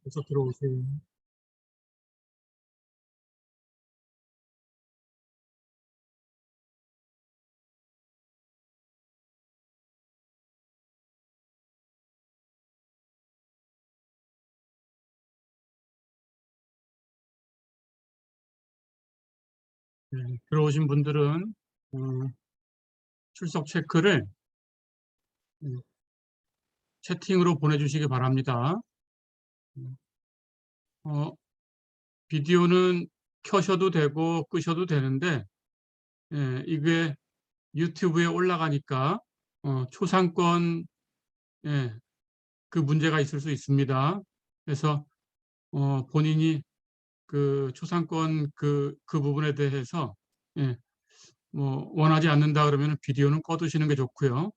계속 들어오세요. 들어오신 분들은 어, 출석 체크를 음, 채팅으로 보내주시기 바랍니다. 어, 비디오는 켜셔도 되고 끄셔도 되는데 이게 유튜브에 올라가니까 초상권 예, 그 문제가 있을 수 있습니다. 그래서 본인이 그 초상권 그 부분에 대해서 예, 뭐 원하지 않는다 그러면 비디오는 꺼두시는 게 좋고요.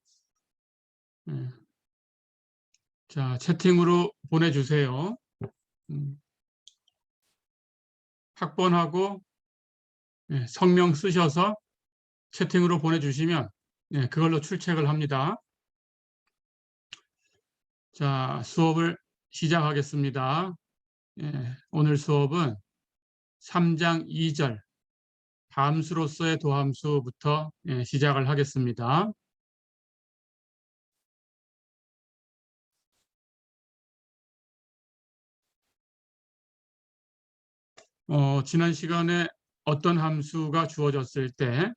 예, 자, 채팅으로 보내주세요. 음, 학번하고 성명 쓰셔서 채팅으로 보내주시면 그걸로 출첵을 합니다. 자, 수업을 시작하겠습니다. 오늘 수업은 3장 2절 함수로서의 도함수부터 시작을 하겠습니다. 지난 시간에 어떤 함수가 주어졌을 때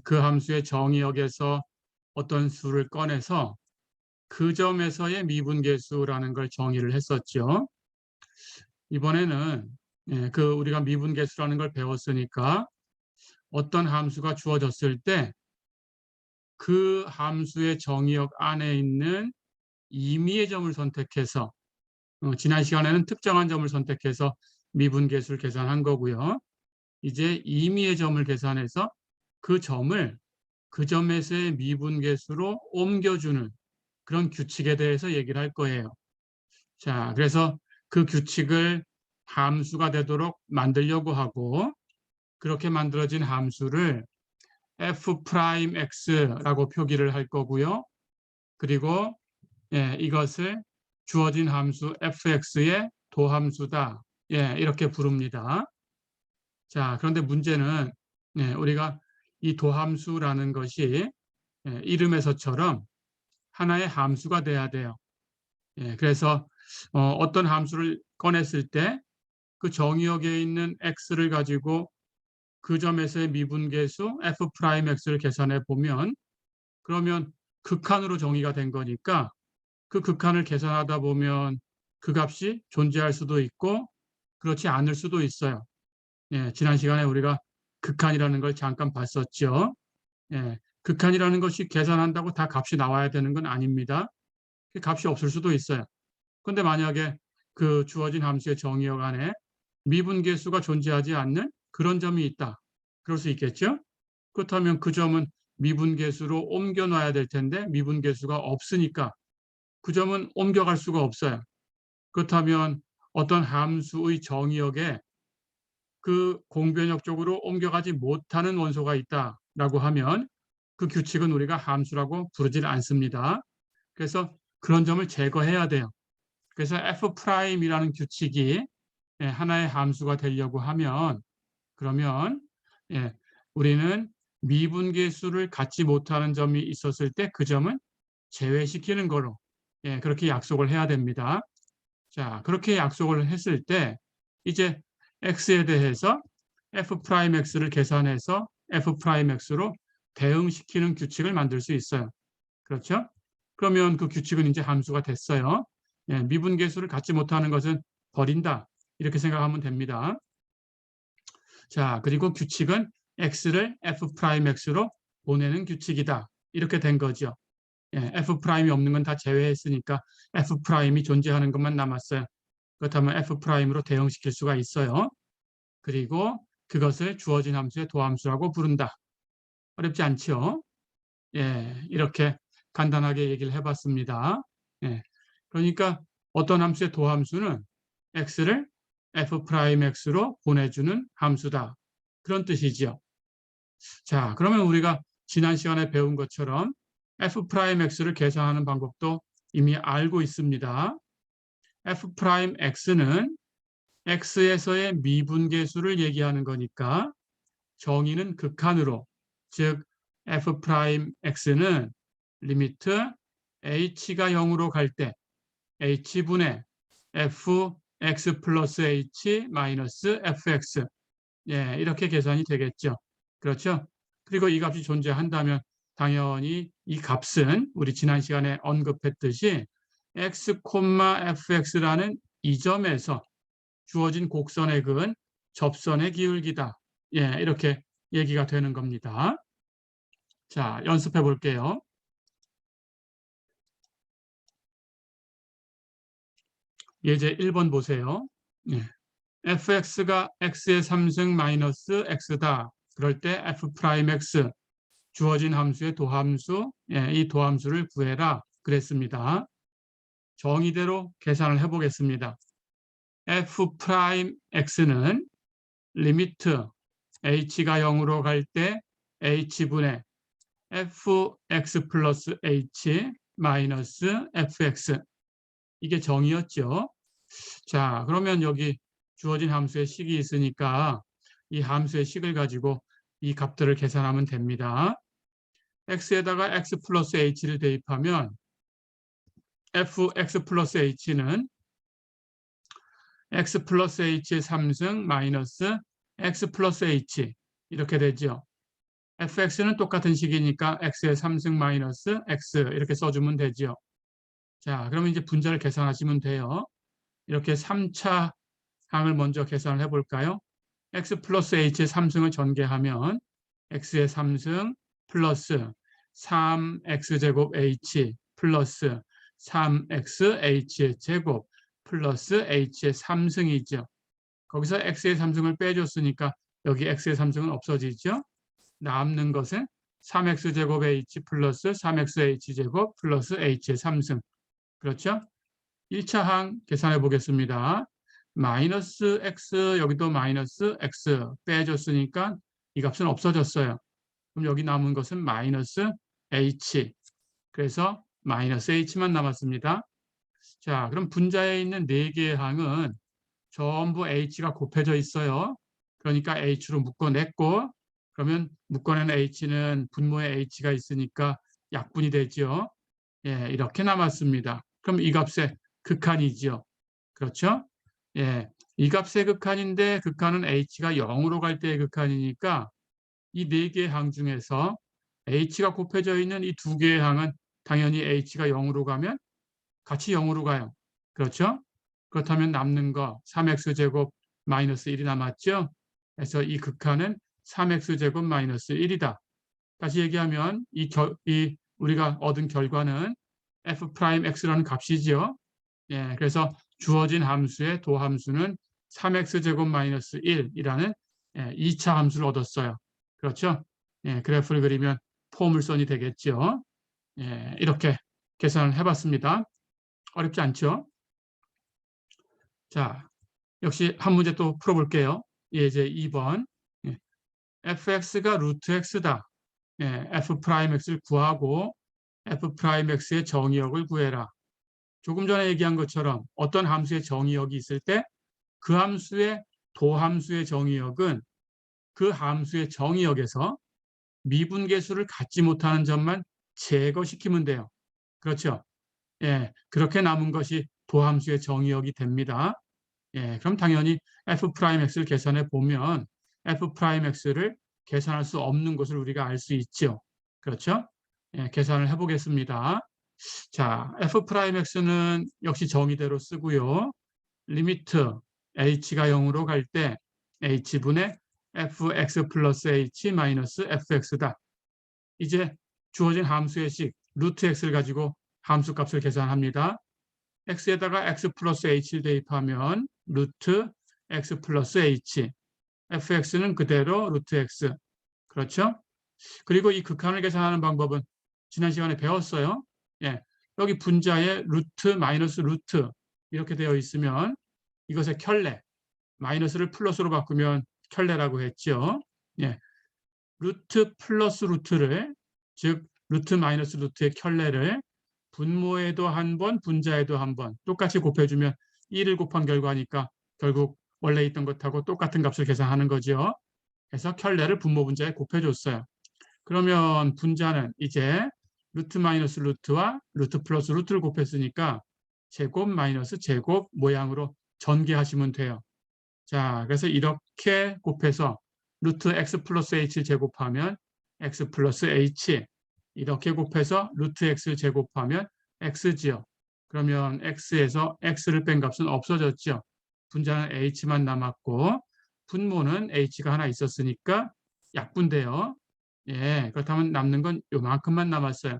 그 함수의 정의역에서 어떤 수를 꺼내서 그 점에서의 미분계수라는 걸 정의를 했었죠. 이번에는 그 우리가 미분계수라는 걸 배웠으니까 어떤 함수가 주어졌을 때 그 함수의 정의역 안에 있는 임의의 점을 선택해서 지난 시간에는 특정한 점을 선택해서 미분계수를 계산한 거고요. 이제 임의의 점을 계산해서 그 점을 그 점에서의 미분계수로 옮겨주는 그런 규칙에 대해서 얘기를 할 거예요. 자, 그래서 그 규칙을 함수가 되도록 만들려고 하고 그렇게 만들어진 함수를 f'x라고 표기를 할 거고요. 그리고 이것을 주어진 함수 fx의 도함수다. 이렇게 부릅니다. 자, 그런데 문제는 우리가 이 도함수라는 것이 이름에서처럼 하나의 함수가 돼야 돼요. 그래서 어떤 함수를 꺼냈을 때 그 정의역에 있는 x를 가지고 그 점에서의 미분계수 f'x를 계산해 보면 그러면 극한으로 정의가 된 거니까 그 극한을 계산하다 보면 그 값이 존재할 수도 있고 그렇지 않을 수도 있어요. 지난 시간에 우리가 극한이라는 걸 잠깐 봤었죠. 극한이라는 것이 계산한다고 다 값이 나와야 되는 건 아닙니다. 그 값이 없을 수도 있어요. 그런데 만약에 그 주어진 함수의 정의역 안에 미분계수가 존재하지 않는 그런 점이 있다. 그럴 수 있겠죠? 그렇다면 그 점은 미분계수로 옮겨놔야 될 텐데 미분계수가 없으니까 그 점은 옮겨갈 수가 없어요. 그렇다면 어떤 함수의 정의역에 그 공변역 쪽으로 옮겨가지 못하는 원소가 있다라고 하면 그 규칙은 우리가 함수라고 부르질 않습니다. 그래서 그런 점을 제거해야 돼요. 그래서 f'이라는 규칙이 하나의 함수가 되려고 하면 그러면 우리는 미분계수를 갖지 못하는 점이 있었을 때 그 점은 제외시키는 거로 그렇게 약속을 해야 됩니다. 자, 그렇게 약속을 했을 때 이제 x에 대해서 f'x를 계산해서 f'x로 대응시키는 규칙을 만들 수 있어요. 그렇죠? 그러면 그 규칙은 이제 함수가 됐어요. 미분계수를 갖지 못하는 것은 버린다. 이렇게 생각하면 됩니다. 자, 그리고 규칙은 x를 f'x로 보내는 규칙이다. 이렇게 된 거죠. f'이 없는 건 다 제외했으니까 f'이 존재하는 것만 남았어요. 그렇다면 f'으로 대응시킬 수가 있어요. 그리고 그것을 주어진 함수의 도함수라고 부른다. 어렵지 않죠? 이렇게 간단하게 얘기를 해봤습니다. 그러니까 어떤 함수의 도함수는 x를 f'x로 보내주는 함수다. 그런 뜻이죠. 자, 그러면 우리가 지난 시간에 배운 것처럼 f'x를 계산하는 방법도 이미 알고 있습니다. f 프라임 x는 x에서의 미분계수를 얘기하는 거니까 정의는 극한으로, 즉 f 프라임 x는 리미트 h가 0으로 갈 때 h분의 fx 플러스 h 마이너스 fx, 예, 이렇게 계산이 되겠죠. 그렇죠? 그리고 이 값이 존재한다면 당연히 이 값은 우리 지난 시간에 언급했듯이 x, fx라는 이 점에서 주어진 곡선의 근 접선의 기울기다. 예, 이렇게 얘기가 되는 겁니다. 자, 연습해 볼게요. 예제 1번 보세요. 예. fx가 x의 3승 마이너스 x다. 그럴 때 f 프라임 x 주어진 함수의 도함수, 예, 이 도함수를 구해라 그랬습니다. 정의대로 계산을 해보겠습니다. f 프라임 x는 리미트 h가 0으로 갈 때 h분의 fx 플러스 h 마이너스 fx, 이게 정의였죠. 자, 그러면 여기 주어진 함수의 식이 있으니까 이 함수의 식을 가지고 이 값들을 계산하면 됩니다. x에다가 x 플러스 h를 대입하면 fx 플러스 h는 x 플러스 h의 3승 마이너스 x 플러스 h, 이렇게 되죠. fx는 똑같은 식이니까 x의 3승 마이너스 x 이렇게 써주면 되죠. 자, 그러면 이제 분자를 계산하시면 돼요. 이렇게 3차 항을 먼저 계산을 해볼까요? x 플러스 h의 3승을 전개하면 x의 3승 플러스 3x제곱 h 플러스 3xh의 제곱 플러스 h의 3승이죠. 거기서 x의 3승을 빼줬으니까 여기 x의 3승은 없어지죠. 남는 것은 3x제곱 h 플러스 3xh제곱 플러스 h의 3승. 그렇죠? 1차 항 계산해 보겠습니다. 마이너스 x, 여기도 마이너스 x 빼줬으니까 이 값은 없어졌어요. 그럼 여기 남은 것은 마이너스 h. 그래서 마이너스 h만 남았습니다. 자, 그럼 분자에 있는 4개의 항은 전부 h가 곱해져 있어요. 그러니까 h로 묶어냈고, 그러면 묶어낸 h는 분모에 h가 있으니까 약분이 되죠. 예, 이렇게 남았습니다. 그럼 이 값의 극한이죠. 그렇죠? 예, 이 값의 극한인데 극한은 h가 0으로 갈 때의 극한이니까 이 4개의 항 중에서 h가 곱해져 있는 이 2개의 항은 당연히 h가 0으로 가면 같이 0으로 가요. 그렇죠? 그렇다면 남는 거 3x제곱 마이너스 1이 남았죠? 그래서 이 극한은 3x제곱 마이너스 1이다. 다시 얘기하면 우리가 얻은 결과는 f 프라임 x라는 값이지요. 예, 그래서 주어진 함수의 도함수는 3x제곱 마이너스 1이라는 2차 함수를 얻었어요. 그렇죠? 예, 그래프를 그리면 포물선이 되겠죠. 예, 이렇게 계산을 해봤습니다. 어렵지 않죠? 자, 역시 한 문제 또 풀어볼게요. 예제 2번. 예, fx가 루트 x다. 예, f 프라임 x를 구하고 f 프라임 x의 정의역을 구해라. 조금 전에 얘기한 것처럼 어떤 함수의 정의역이 있을 때 그 함수의 도함수의 정의역은 그 함수의 정의역에서 미분계수를 갖지 못하는 점만 제거시키면 돼요. 그렇죠? 예, 그렇게 남은 것이 도함수의 정의역이 됩니다. 예, 그럼 당연히 f 프라임 x를 계산해 보면 f 프라임 x를 계산할 수 없는 것을 우리가 알 수 있죠. 그렇죠? 예, 계산을 해보겠습니다. 자, f 프라임 x는 역시 정의대로 쓰고요. 리미트 h가 0으로 갈 때 h분의 fx 플러스 h 마이너스 fx다. 이제 주어진 함수의 식 루트 x를 가지고 함수값을 계산합니다. x에다가 x 플러스 h를 대입하면 루트 x 플러스 h, fx는 그대로 루트 x. 그렇죠? 그리고 이 극한을 계산하는 방법은 지난 시간에 배웠어요. 예, 여기 분자에 루트, 마이너스 루트 이렇게 되어 있으면 이것의 켤레, 마이너스를 플러스로 바꾸면 켤레라고 했죠. 예, 루트 플러스 루트를, 즉 루트 마이너스 루트의 켤레를 분모에도 한 번, 분자에도 한 번 똑같이 곱해주면 2를 곱한 결과니까 결국 원래 있던 것하고 똑같은 값을 계산하는 거죠. 그래서 켤레를 분모 분자에 곱해줬어요. 그러면 분자는 이제 루트 마이너스 루트와 루트 플러스 루트를 곱했으니까 제곱 마이너스 제곱 모양으로 전개하시면 돼요. 자, 그래서 이렇게 곱해서 루트 x 플러스 h 제곱하면 x 플러스 h, 이렇게 곱해서 루트 x 제곱하면 x지요. 그러면 x에서 x를 뺀 값은 없어졌죠. 분자는 h만 남았고 분모는 h가 하나 있었으니까 약분돼요. 예, 그렇다면 남는 건 요만큼만 남았어요.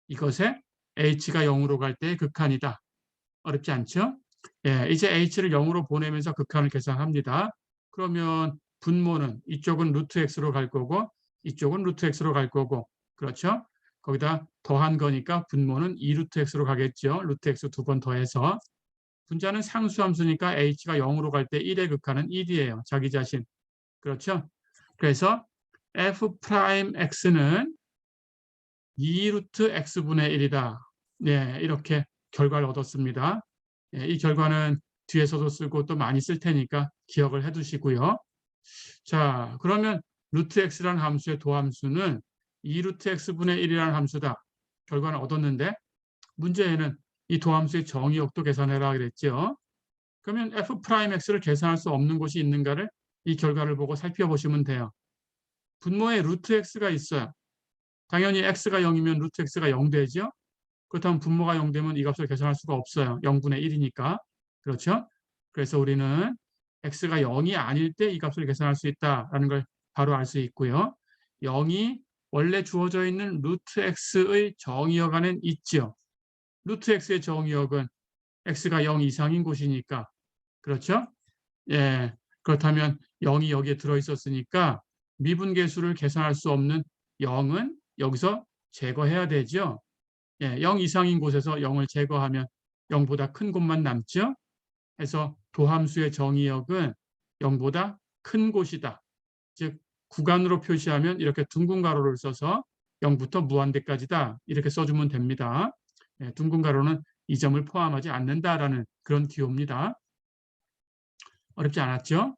이것에 h가 0으로 갈 때의 극한이다. 어렵지 않죠? 예, 이제 h를 0으로 보내면서 극한을 계산합니다. 그러면 분모는 이쪽은 루트 x로 갈 거고 이쪽은 루트 x로 갈 거고, 그렇죠? 거기다 더한 거니까 분모는 2루트 x로 가겠죠. 루트 x 두 번 더해서. 분자는 상수함수니까 h가 0으로 갈 때 1의 극한은 1이에요. 자기 자신. 그렇죠? 그래서 f'x는 2루트 x분의 1이다. 네, 이렇게 결과를 얻었습니다. 네, 이 결과는 뒤에서도 쓰고 또 많이 쓸 테니까 기억을 해두시고요. 자, 그러면 루트 x라는 함수의 도함수는 2루트 x분의 1이라는 함수다. 결과는 얻었는데 문제에는 이 도함수의 정의역도 계산해라 그랬죠. 그러면 f'x를 계산할 수 없는 곳이 있는가를 이 결과를 보고 살펴보시면 돼요. 분모에 루트 x가 있어요. 당연히 x가 0이면 루트 x가 0 되죠. 그렇다면 분모가 0 되면 이 값을 계산할 수가 없어요. 0분의 1이니까. 그렇죠? 그래서 우리는 x가 0이 아닐 때 이 값을 계산할 수 있다는 걸 바로 알 수 있고요. 0이 원래 주어져 있는 루트 x의 정의역 안엔 있죠. 루트 x의 정의역은 x가 0 이상인 곳이니까. 그렇죠? 예. 그렇다면 0이 여기에 들어있었으니까 미분계수를 계산할 수 없는 0은 여기서 제거해야 되죠. 예, 0 이상인 곳에서 0을 제거하면 0보다 큰 곳만 남죠. 해서 도함수의 정의역은 0보다 큰 곳이다. 즉 구간으로 표시하면 이렇게 둥근 가로를 써서 0부터 무한대까지다. 이렇게 써주면 됩니다. 예, 둥근 가로는 이 점을 포함하지 않는다라는 그런 기호입니다. 어렵지 않았죠?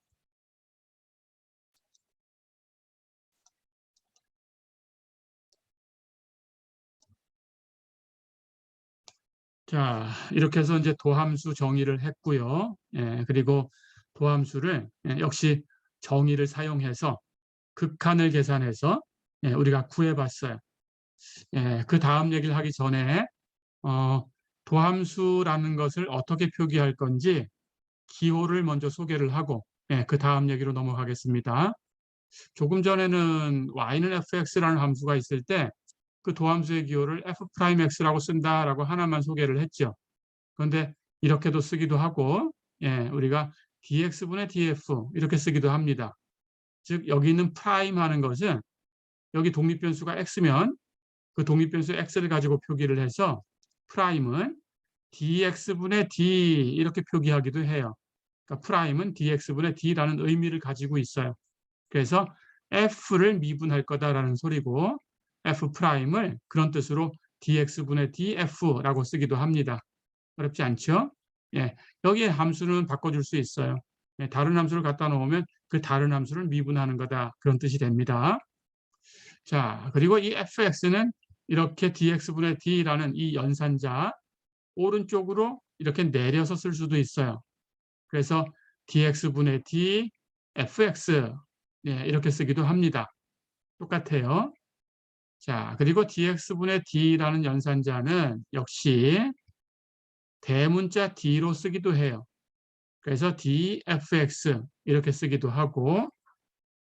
자, 이렇게 해서 이제 도함수 정의를 했고요. 예, 그리고 도함수를 역시 정의를 사용해서 극한을 계산해서 우리가 구해봤어요. 예, 그 다음 얘기를 하기 전에 도함수라는 것을 어떻게 표기할 건지 기호를 먼저 소개를 하고 그 다음 얘기로 넘어가겠습니다. 조금 전에는 y는 fx라는 함수가 있을 때 그 도함수의 기호를 f'x라고 쓴다라고 하나만 소개를 했죠. 그런데 이렇게도 쓰기도 하고 우리가 dx분의 df 이렇게 쓰기도 합니다. 즉 여기 있는 프라임 하는 것은 여기 독립변수가 x면 그 독립변수 x를 가지고 표기를 해서 프라임은 dx분의 d 이렇게 표기하기도 해요. 그러니까 프라임은 dx분의 d라는 의미를 가지고 있어요. 그래서 f를 미분할 거다라는 소리고 f 프라임을 그런 뜻으로 dx분의 df라고 쓰기도 합니다. 어렵지 않죠? 예, 여기에 함수는 바꿔줄 수 있어요. 다른 함수를 갖다 놓으면 그 다른 함수를 미분하는 거다. 그런 뜻이 됩니다. 자, 그리고 이 fx는 이렇게 dx분의 d라는 이 연산자 오른쪽으로 이렇게 내려서 쓸 수도 있어요. 그래서 dx분의 d fx 이렇게 쓰기도 합니다. 똑같아요. 자, 그리고 dx분의 d라는 연산자는 역시 대문자 d로 쓰기도 해요. 그래서 dfx 이렇게 쓰기도 하고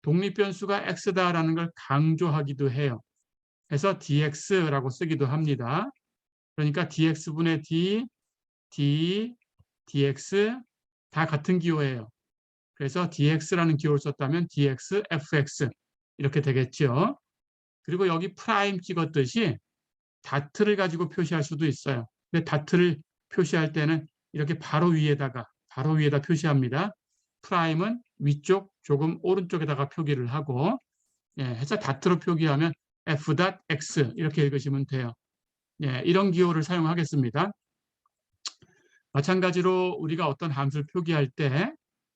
독립변수가 x다라는 걸 강조하기도 해요. 그래서 dx라고 쓰기도 합니다. 그러니까 dx분의 d, d, dx 다 같은 기호예요. 그래서 dx라는 기호를 썼다면 dx, fx 이렇게 되겠죠. 그리고 여기 프라임 찍었듯이 다트를 가지고 표시할 수도 있어요. 근데 다트를 표시할 때는 이렇게 바로 위에다 표시합니다. 프라임은 위쪽 조금 오른쪽에다가 표기를 하고 해서 다트로 표기하면 f.x 이렇게 읽으시면 돼요. 이런 기호를 사용하겠습니다. 마찬가지로 우리가 어떤 함수를 표기할 때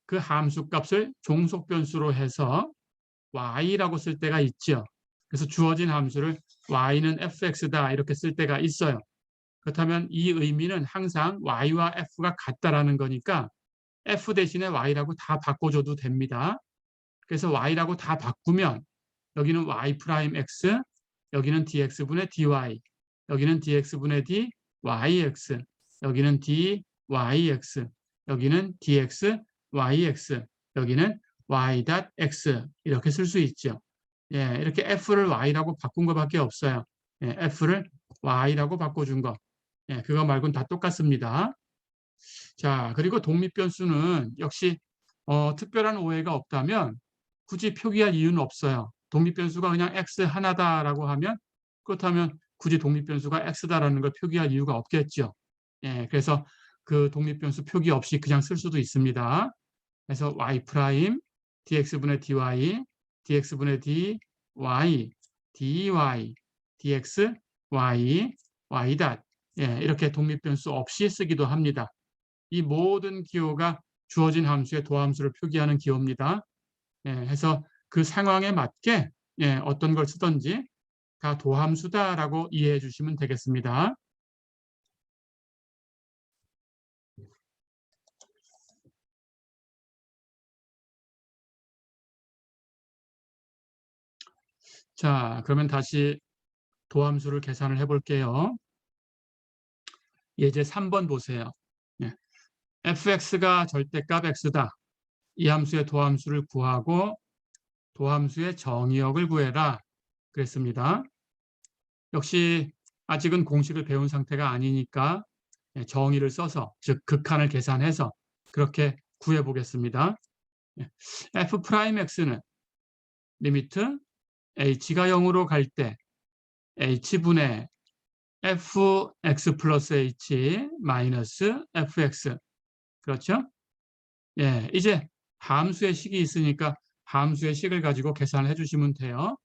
그 함수 값을 종속 변수로 해서 y라고 쓸 때가 있죠. 그래서 주어진 함수를 y는 fx다 이렇게 쓸 때가 있어요. 그렇다면 이 의미는 항상 y와 f가 같다라는 거니까 f 대신에 y라고 다 바꿔줘도 됩니다. 그래서 y라고 다 바꾸면 여기는 y 프라임 x, 여기는 dx분의 dy, 여기는 dx분의 d, yx, 여기는 dyx, 여기는 dx, yx, 여기는 y.x 이렇게 쓸 수 있죠. 예, 이렇게 f를 y라고 바꾼 것밖에 없어요. 예, f를 y라고 바꿔준 거. 예, 그거 말고는 다 똑같습니다. 자, 그리고 독립변수는 역시 특별한 오해가 없다면 굳이 표기할 이유는 없어요. 독립변수가 그냥 x 하나다라고 하면 그렇다면 굳이 독립변수가 x다라는 걸 표기할 이유가 없겠죠. 예, 그래서 그 독립변수 표기 없이 그냥 쓸 수도 있습니다. 그래서 y 프라임 dx분의 dy, dx분의 dy, dy, dx, y, y 닷 예, 이렇게 독립변수 없이 쓰기도 합니다. 이 모든 기호가 주어진 함수의 도함수를 표기하는 기호입니다. 예, 해서 그 상황에 맞게 예, 어떤 걸 쓰든지 다 도함수다라고 이해해 주시면 되겠습니다. 자, 그러면 다시 도함수를 계산을 해볼게요. 예제 3번 보세요. 예, fx가 절대값 x다. 이 함수의 도함수를 구하고 도함수의 정의역을 구해라. 그랬습니다. 역시 아직은 공식을 배운 상태가 아니니까 정의를 써서 즉 극한을 계산해서 그렇게 구해 보겠습니다. f'x는 리미트 h가 0으로 갈 때 h분의 fx 플러스 h 마이너스 fx 그렇죠? 예, 이제 함수의 식이 있으니까 함수의 식을 가지고 계산을 해주시면 돼요.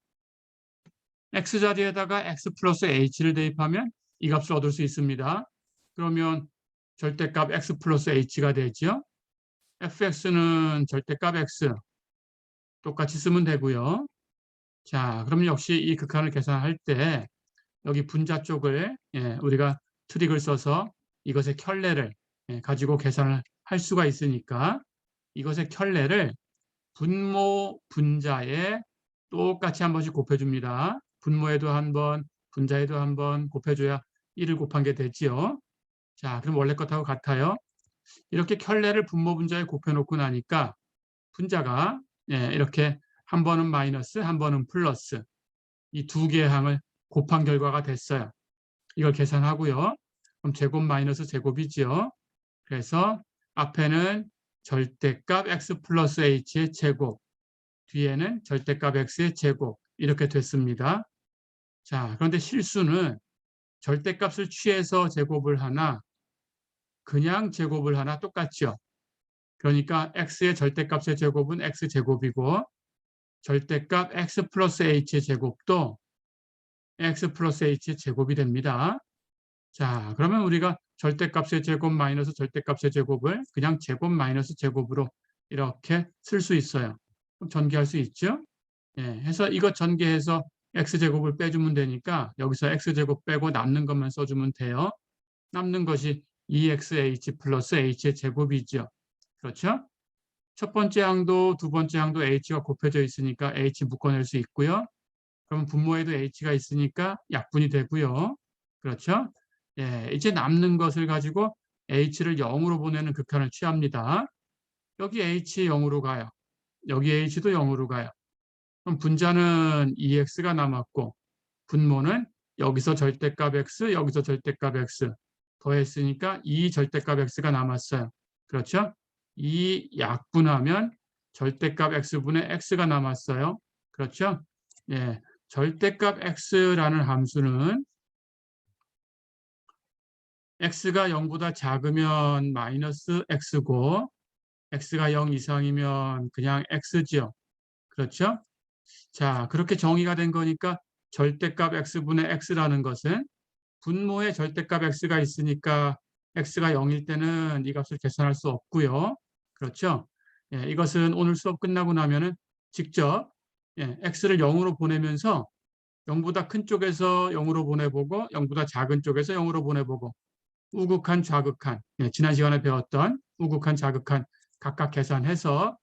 x 자리에다가 x 플러스 h를 대입하면 이 값을 얻을 수 있습니다. 그러면 절대값 x 플러스 h가 되죠. fx는 절대값 x 똑같이 쓰면 되고요. 자, 그러면 역시 이 극한을 계산할 때 여기 분자 쪽을 우리가 트릭을 써서 이것의 켤레를 가지고 계산을 할 수가 있으니까 이것의 켤레를 분모 분자에 똑같이 한 번씩 곱해줍니다. 분모에도 한 번, 분자에도 한 번 곱해줘야 1을 곱한 게 되지요. 자, 그럼 원래 것하고 같아요. 이렇게 켤레를 분모 분자에 곱해놓고 나니까 분자가 이렇게 한 번은 마이너스, 한 번은 플러스 이 두 개의 항을 곱한 결과가 됐어요. 이걸 계산하고요. 그럼 제곱 마이너스 제곱이지요. 그래서 앞에는 절대값 x 플러스 h의 제곱, 뒤에는 절대값 x의 제곱 이렇게 됐습니다. 자, 그런데 실수는 절대값을 취해서 제곱을 하나 그냥 제곱을 하나 똑같죠. 그러니까 x의 절대값의 제곱은 x제곱이고 절대값 x 플러스 h의 제곱도 x 플러스 h의 제곱이 됩니다. 자, 그러면 우리가 절대값의 제곱 마이너스 절대값의 제곱을 그냥 제곱 마이너스 제곱으로 이렇게 쓸 수 있어요. 전개할 수 있죠. 예, 해서 이것 전개해서 x제곱을 빼주면 되니까 여기서 x제곱 빼고 남는 것만 써주면 돼요. 남는 것이 2xh 플러스 h의 제곱이죠. 그렇죠? 첫 번째 항도 두 번째 항도 h가 곱해져 있으니까 h 묶어낼 수 있고요. 그럼 분모에도 h가 있으니까 약분이 되고요. 그렇죠? 예, 이제 남는 것을 가지고 h를 0으로 보내는 극한을 취합니다. 여기 h 0으로 가요. 여기 h도 0으로 가요. 그럼 분자는 2x가 남았고 분모는 여기서 절대값 x, 여기서 절대값 x 더했으니까 2 절대값 x가 남았어요. 그렇죠? 이 약분하면 절대값 x분의 x가 남았어요. 그렇죠? 예, 절대값 x라는 함수는 x가 0보다 작으면 마이너스 x고 x가 0 이상이면 그냥 x죠. 그렇죠? 자, 그렇게 정의가 된 거니까 절대값 x분의 x라는 것은 분모에 절대값 x가 있으니까 x가 0일 때는 이 값을 계산할 수 없고요. 그렇죠? 예, 이것은 오늘 수업 끝나고 나면은 직접 x를 0으로 보내면서 0보다 큰 쪽에서 0으로 보내보고 0보다 작은 쪽에서 0으로 보내보고 우극한, 좌극한, 지난 시간에 배웠던 우극한, 좌극한 각각 계산해서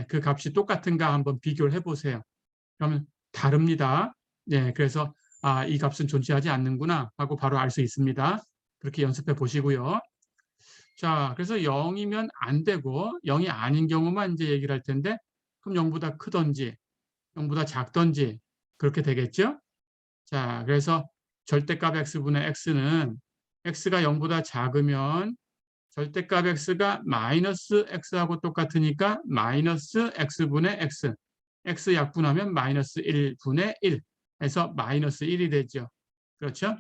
그 값이 똑같은가 한번 비교를 해보세요. 그러면 다릅니다. 그래서 이 값은 존재하지 않는구나 하고 바로 알 수 있습니다. 그렇게 연습해 보시고요. 자, 그래서 0이면 안 되고 0이 아닌 경우만 이제 얘기를 할 텐데 그럼 0보다 크던지 0보다 작던지 그렇게 되겠죠? 자, 그래서 절대값 x분의 x는 x가 0보다 작으면 절대값 x가 마이너스 x하고 똑같으니까 마이너스 x분의 x. x 약분하면 마이너스 1분의 1 해서 마이너스 1이 되죠. 그렇죠?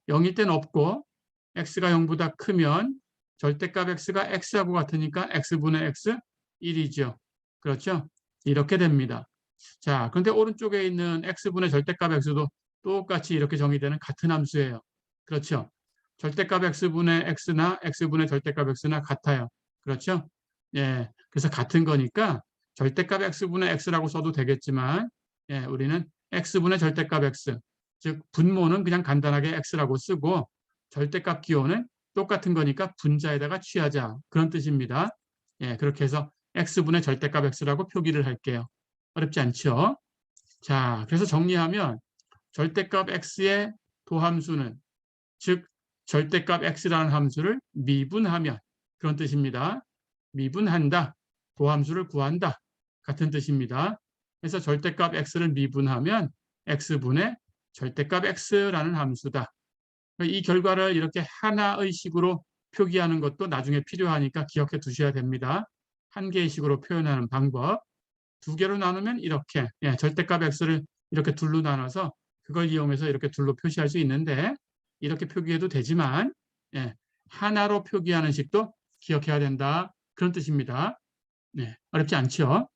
0일 땐 없고 x가 0보다 크면 절대값 x가 x하고 같으니까 x분의 x 1이죠. 그렇죠? 이렇게 됩니다. 자, 그런데 오른쪽에 있는 x분의 절대값 x도 똑같이 이렇게 정의되는 같은 함수예요. 그렇죠? 절대값 x분의 x나 x분의 절대값 x나 같아요. 그렇죠? 예, 그래서 같은 거니까 절대값 x분의 x라고 써도 되겠지만 우리는 x분의 절대값 x, 즉 분모는 그냥 간단하게 x라고 쓰고 절대값 기호는 똑같은 거니까 분자에다가 취하자 그런 뜻입니다. 그렇게 해서 x분의 절대값 x라고 표기를 할게요. 어렵지 않죠? 자, 그래서 정리하면 절대값 x의 도함수는 즉 절대값 x라는 함수를 미분하면 그런 뜻입니다. 미분한다, 도함수를 구한다 같은 뜻입니다. 그래서 절대값 x를 미분하면 x분의 절대값 x라는 함수다. 이 결과를 이렇게 하나의 식으로 표기하는 것도 나중에 필요하니까 기억해 두셔야 됩니다. 한 개의 식으로 표현하는 방법. 두 개로 나누면 이렇게 절대값 x를 이렇게 둘로 나눠서 그걸 이용해서 이렇게 둘로 표시할 수 있는데 이렇게 표기해도 되지만 하나로 표기하는 식도 기억해야 된다. 그런 뜻입니다. 어렵지 않죠?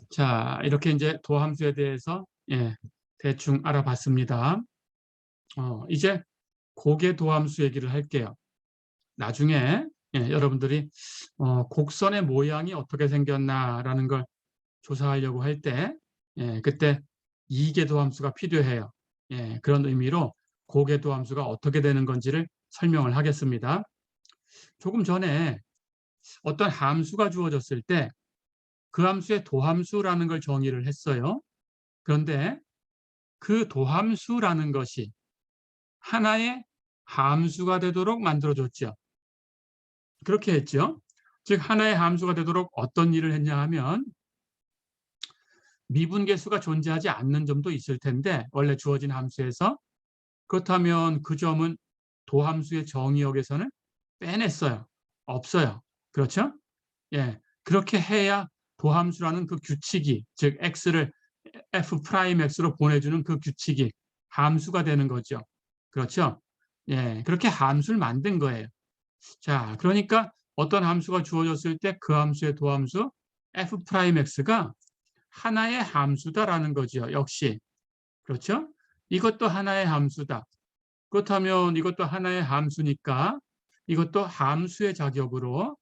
자, 이렇게 이제 도함수에 대해서 대충 알아봤습니다. 이제 곡의 도함수 얘기를 할게요. 나중에 여러분들이 곡선의 모양이 어떻게 생겼나라는 걸 조사하려고 할 때 그때 이계도 함수가 필요해요. 그런 의미로 고계도 함수가 어떻게 되는 건지를 설명을 하겠습니다. 조금 전에 어떤 함수가 주어졌을 때 그 함수의 도함수라는 걸 정의를 했어요. 그런데 그 도함수라는 것이 하나의 함수가 되도록 만들어줬죠. 그렇게 했죠. 즉 하나의 함수가 되도록 어떤 일을 했냐 하면 미분계수가 존재하지 않는 점도 있을 텐데 원래 주어진 함수에서 그렇다면 그 점은 도함수의 정의역에서는 빼냈어요. 없어요. 그렇죠? 그렇게 해야 도함수라는 그 규칙이 즉 x를 f'x로 보내주는 그 규칙이 함수가 되는 거죠. 그렇죠? 그렇게 함수를 만든 거예요. 자, 그러니까 어떤 함수가 주어졌을 때 그 함수의 도함수 f'x가 하나의 함수다라는 거죠. 역시. 그렇죠? 이것도 하나의 함수다. 그렇다면 이것도 하나의 함수니까 이것도 함수의 자격으로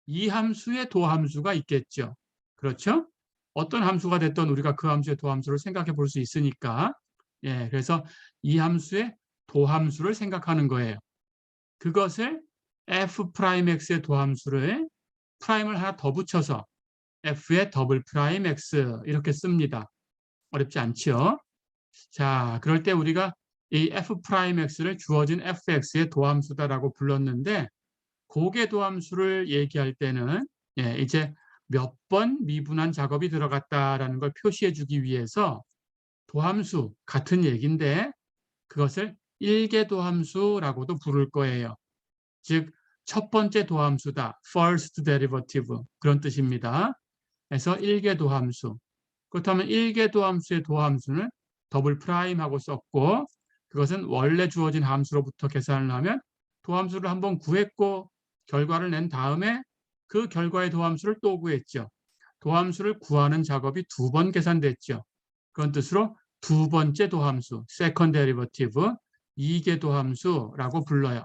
이 함수의 도함수가 있겠죠. 그렇죠? 어떤 함수가 됐던 우리가 그 함수의 도함수를 생각해 볼 수 있으니까 그래서 이 함수의 도함수를 생각하는 거예요. 그것을 f'x의 도함수를 프라임을 하나 더 붙여서 f의 더블 프라임 x 이렇게 씁니다. 어렵지 않죠? 자, 그럴 때 우리가 이 f'x를 주어진 fx의 도함수다라고 불렀는데 고개 도함수를 얘기할 때는 이제 몇 번 미분한 작업이 들어갔다라는 걸 표시해 주기 위해서 도함수 같은 얘기인데 그것을 일개 도함수라고도 부를 거예요. 즉 첫 번째 도함수다. first derivative 그런 뜻입니다. 그래서 일개 도함수. 그렇다면 일개 도함수의 도함수는 더블 프라임하고 썼고 그것은 원래 주어진 함수로부터 계산을 하면 도함수를 한번 구했고 결과를 낸 다음에 그 결과의 도함수를 또 구했죠. 도함수를 구하는 작업이 2번 계산됐죠. 그런 뜻으로 두 번째 도함수, second derivative, 이계 도함수라고 불러요.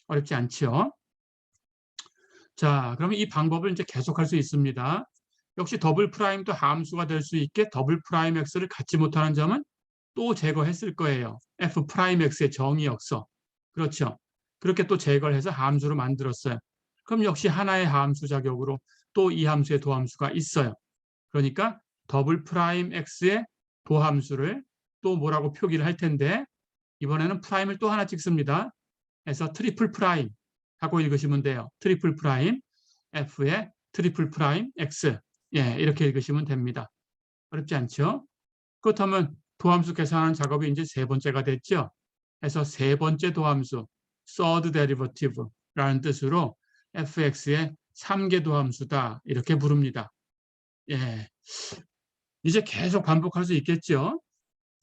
어렵지 않죠? 자, 그러면 이 방법을 이제 계속할 수 있습니다. 역시 더블 프라임도 함수가 될 수 있게 더블 프라임 x를 갖지 못하는 점은 또 제거했을 거예요. f 프라임 x의 정의 역서. 그렇죠. 그렇게 또 제거를 해서 함수로 만들었어요. 그럼 역시 하나의 함수 자격으로 또 이 함수의 도함수가 있어요. 그러니까 더블 프라임 x의 도함수를 또 뭐라고 표기를 할 텐데 이번에는 프라임을 또 하나 찍습니다. 그래서 트리플 프라임 하고 읽으시면 돼요. 트리플 프라임 f의 트리플 프라임 x. 예, 이렇게 읽으시면 됩니다. 어렵지 않죠? 그렇다면 도함수 계산하는 작업이 이제 세 번째가 됐죠. 그래서 세 번째 도함수 third derivative라는 뜻으로 fx의 3개 도함수다 이렇게 부릅니다. 예, 이제 계속 반복할 수 있겠죠.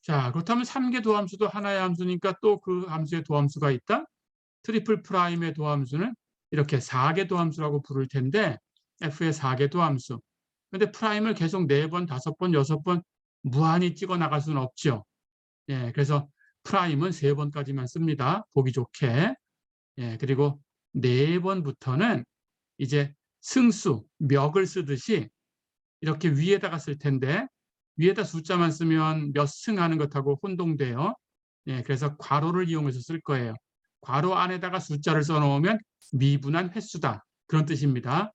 자, 그렇다면 3개 도함수도 하나의 함수니까 또 그 함수의 도함수가 있다. 트리플 프라임의 도함수는 이렇게 4개 도함수라고 부를 텐데 f의 4개 도함수. 근데 프라임을 계속 4번, 5번, 6번 무한히 찍어 나갈 수는 없죠. 예, 그래서 프라임은 3번까지만 씁니다. 보기 좋게. 예, 그리고 4번부터는 이제 승수, 멱을 쓰듯이 이렇게 위에다가 쓸 텐데 위에다 숫자만 쓰면 몇 승 하는 것하고 혼동돼요. 예, 그래서 괄호를 이용해서 쓸 거예요. 괄호 안에다가 숫자를 써놓으면 미분한 횟수다. 그런 뜻입니다.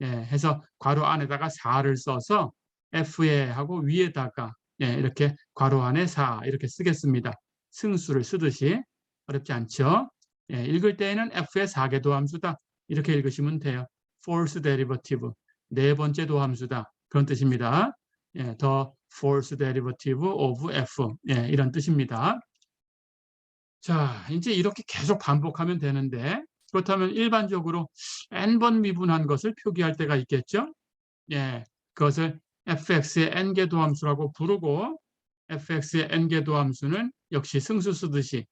예, 해서 괄호 안에다가 4를 써서 F에 하고 위에다가 예, 이렇게 괄호 안에 4 이렇게 쓰겠습니다. 승수를 쓰듯이 어렵지 않죠? 예, 읽을 때에는 F의 4개 도함수다. 이렇게 읽으시면 돼요. Fourth derivative, 네 번째 도함수다. 그런 뜻입니다. 예, the fourth derivative of F. 예, 이런 뜻입니다. 자, 이제 이렇게 계속 반복하면 되는데 그렇다면 일반적으로 n번 미분한 것을 표기할 때가 있겠죠? 예, 그것을 fx의 n개 도함수라고 부르고 fx의 n개 도함수는 역시 승수 쓰듯이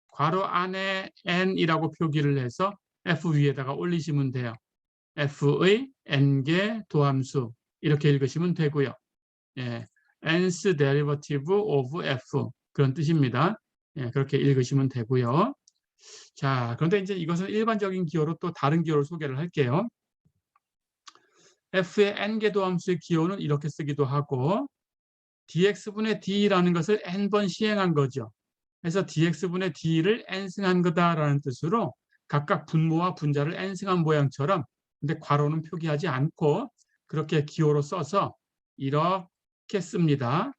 괄호 안에 n이라고 표기를 해서 f 위에다가 올리시면 돼요. f의 n개 도함수 이렇게 읽으시면 되고요. 예, nth derivative of f 그런 뜻입니다. 예, 그렇게 읽으시면 되고요. 자, 그런데 이제 이것은 일반적인 기호로 또 다른 기호를 소개를 할게요. f의 n개 도함수의 기호는 이렇게 쓰기도 하고 dx분의 d라는 것을 n번 시행한 거죠. 그래서 dx분의 d를 n승한 거다라는 뜻으로 각각 분모와 분자를 n승한 모양처럼 근데 괄호는 표기하지 않고 그렇게 기호로 써서 이렇게 씁니다.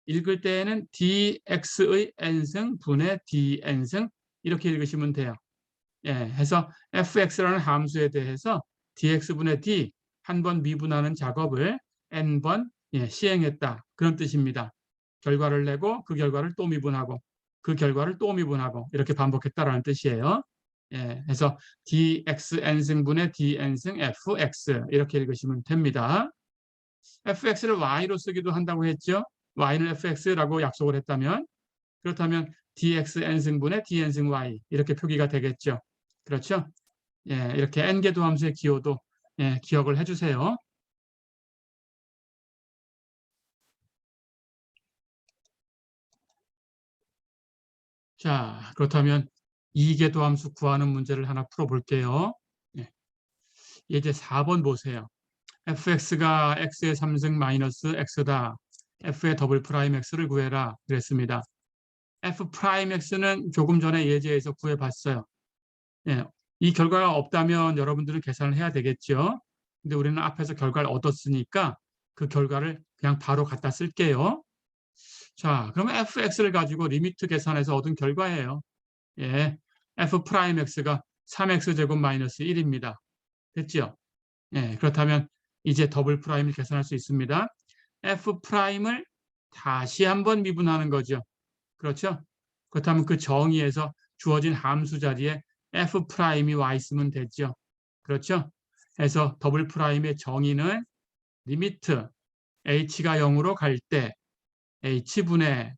읽을 때에는 dx의 n승 분의 dn승 이렇게 읽으시면 돼요. 예, 해서 fx라는 함수에 대해서 dx분의 d 한 번 미분하는 작업을 n번 예, 시행했다. 그런 뜻입니다. 결과를 내고 그 결과를 또 미분하고 그 결과를 또 미분하고 이렇게 반복했다라는 뜻이에요. 예, 해서 dxn승분의 dn승 fx 이렇게 읽으시면 됩니다. fx를 y로 쓰기도 한다고 했죠. y는 fx라고 약속을 했다면 그렇다면 dxn승분의 dn승 y 이렇게 표기가 되겠죠. 그렇죠? 예, 이렇게 n개 도함수의 기호도 예, 기억을 해주세요. 자, 그렇다면 2개 도함수 구하는 문제를 하나 풀어볼게요. 예, 이제 4번 보세요. fx가 x의 3승 마이너스 x다. f의 더블 프라임 x를 구해라. 그랬습니다. f 프라임 x는 조금 전에 예제에서 구해봤어요. 예, 이 결과가 없다면 여러분들은 계산을 해야 되겠죠. 근데 우리는 앞에서 결과를 얻었으니까 그 결과를 그냥 바로 갖다 쓸게요. 자, 그러면 fx를 가지고 리미트 계산해서 얻은 결과예요. 예, f 프라임 x가 3x제곱 마이너스 1입니다. 됐죠? 예, 그렇다면 이제 더블 프라임을 계산할 수 있습니다. f 프라임을 다시 한번 미분하는 거죠. 그렇죠? 그렇다면 그 정의에서 주어진 함수 자리에 f 프라임이 와 있으면 되죠. 그렇죠? 그래서 더블 프라임의 정의는 리미트 h가 0으로 갈 때 h분의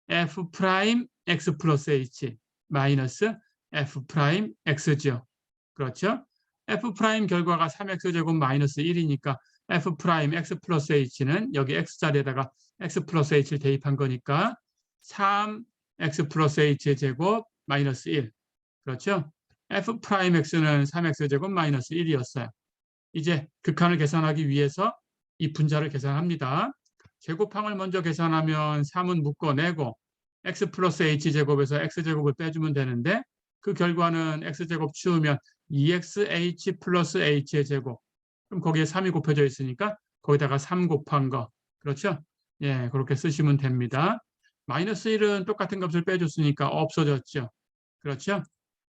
f 프라임 x 플러스 h 마이너스 f 프라임 x죠. 그렇죠? f 프라임 결과가 3x제곱 마이너스 1이니까 f 프라임 x 플러스 h는 여기 x 자리에다가 x 플러스 h를 대입한 거니까 3x 플러스 h의 제곱 마이너스 1. 그렇죠? f 프라임 x는 3x 제곱 마이너스 1이었어요. 이제 극한을 계산하기 위해서 이 분자를 계산합니다. 제곱항을 먼저 계산하면 3은 묶어내고 x 플러스 h 제곱에서 x 제곱을 빼주면 되는데 그 결과는 x 제곱 치우면 2xh 플러스 h의 제곱. 그럼 거기에 3이 곱해져 있으니까 거기다가 3 곱한 거. 그렇죠? 예, 그렇게 쓰시면 됩니다. 마이너스 1은 똑같은 값을 빼줬으니까 없어졌죠. 그렇죠?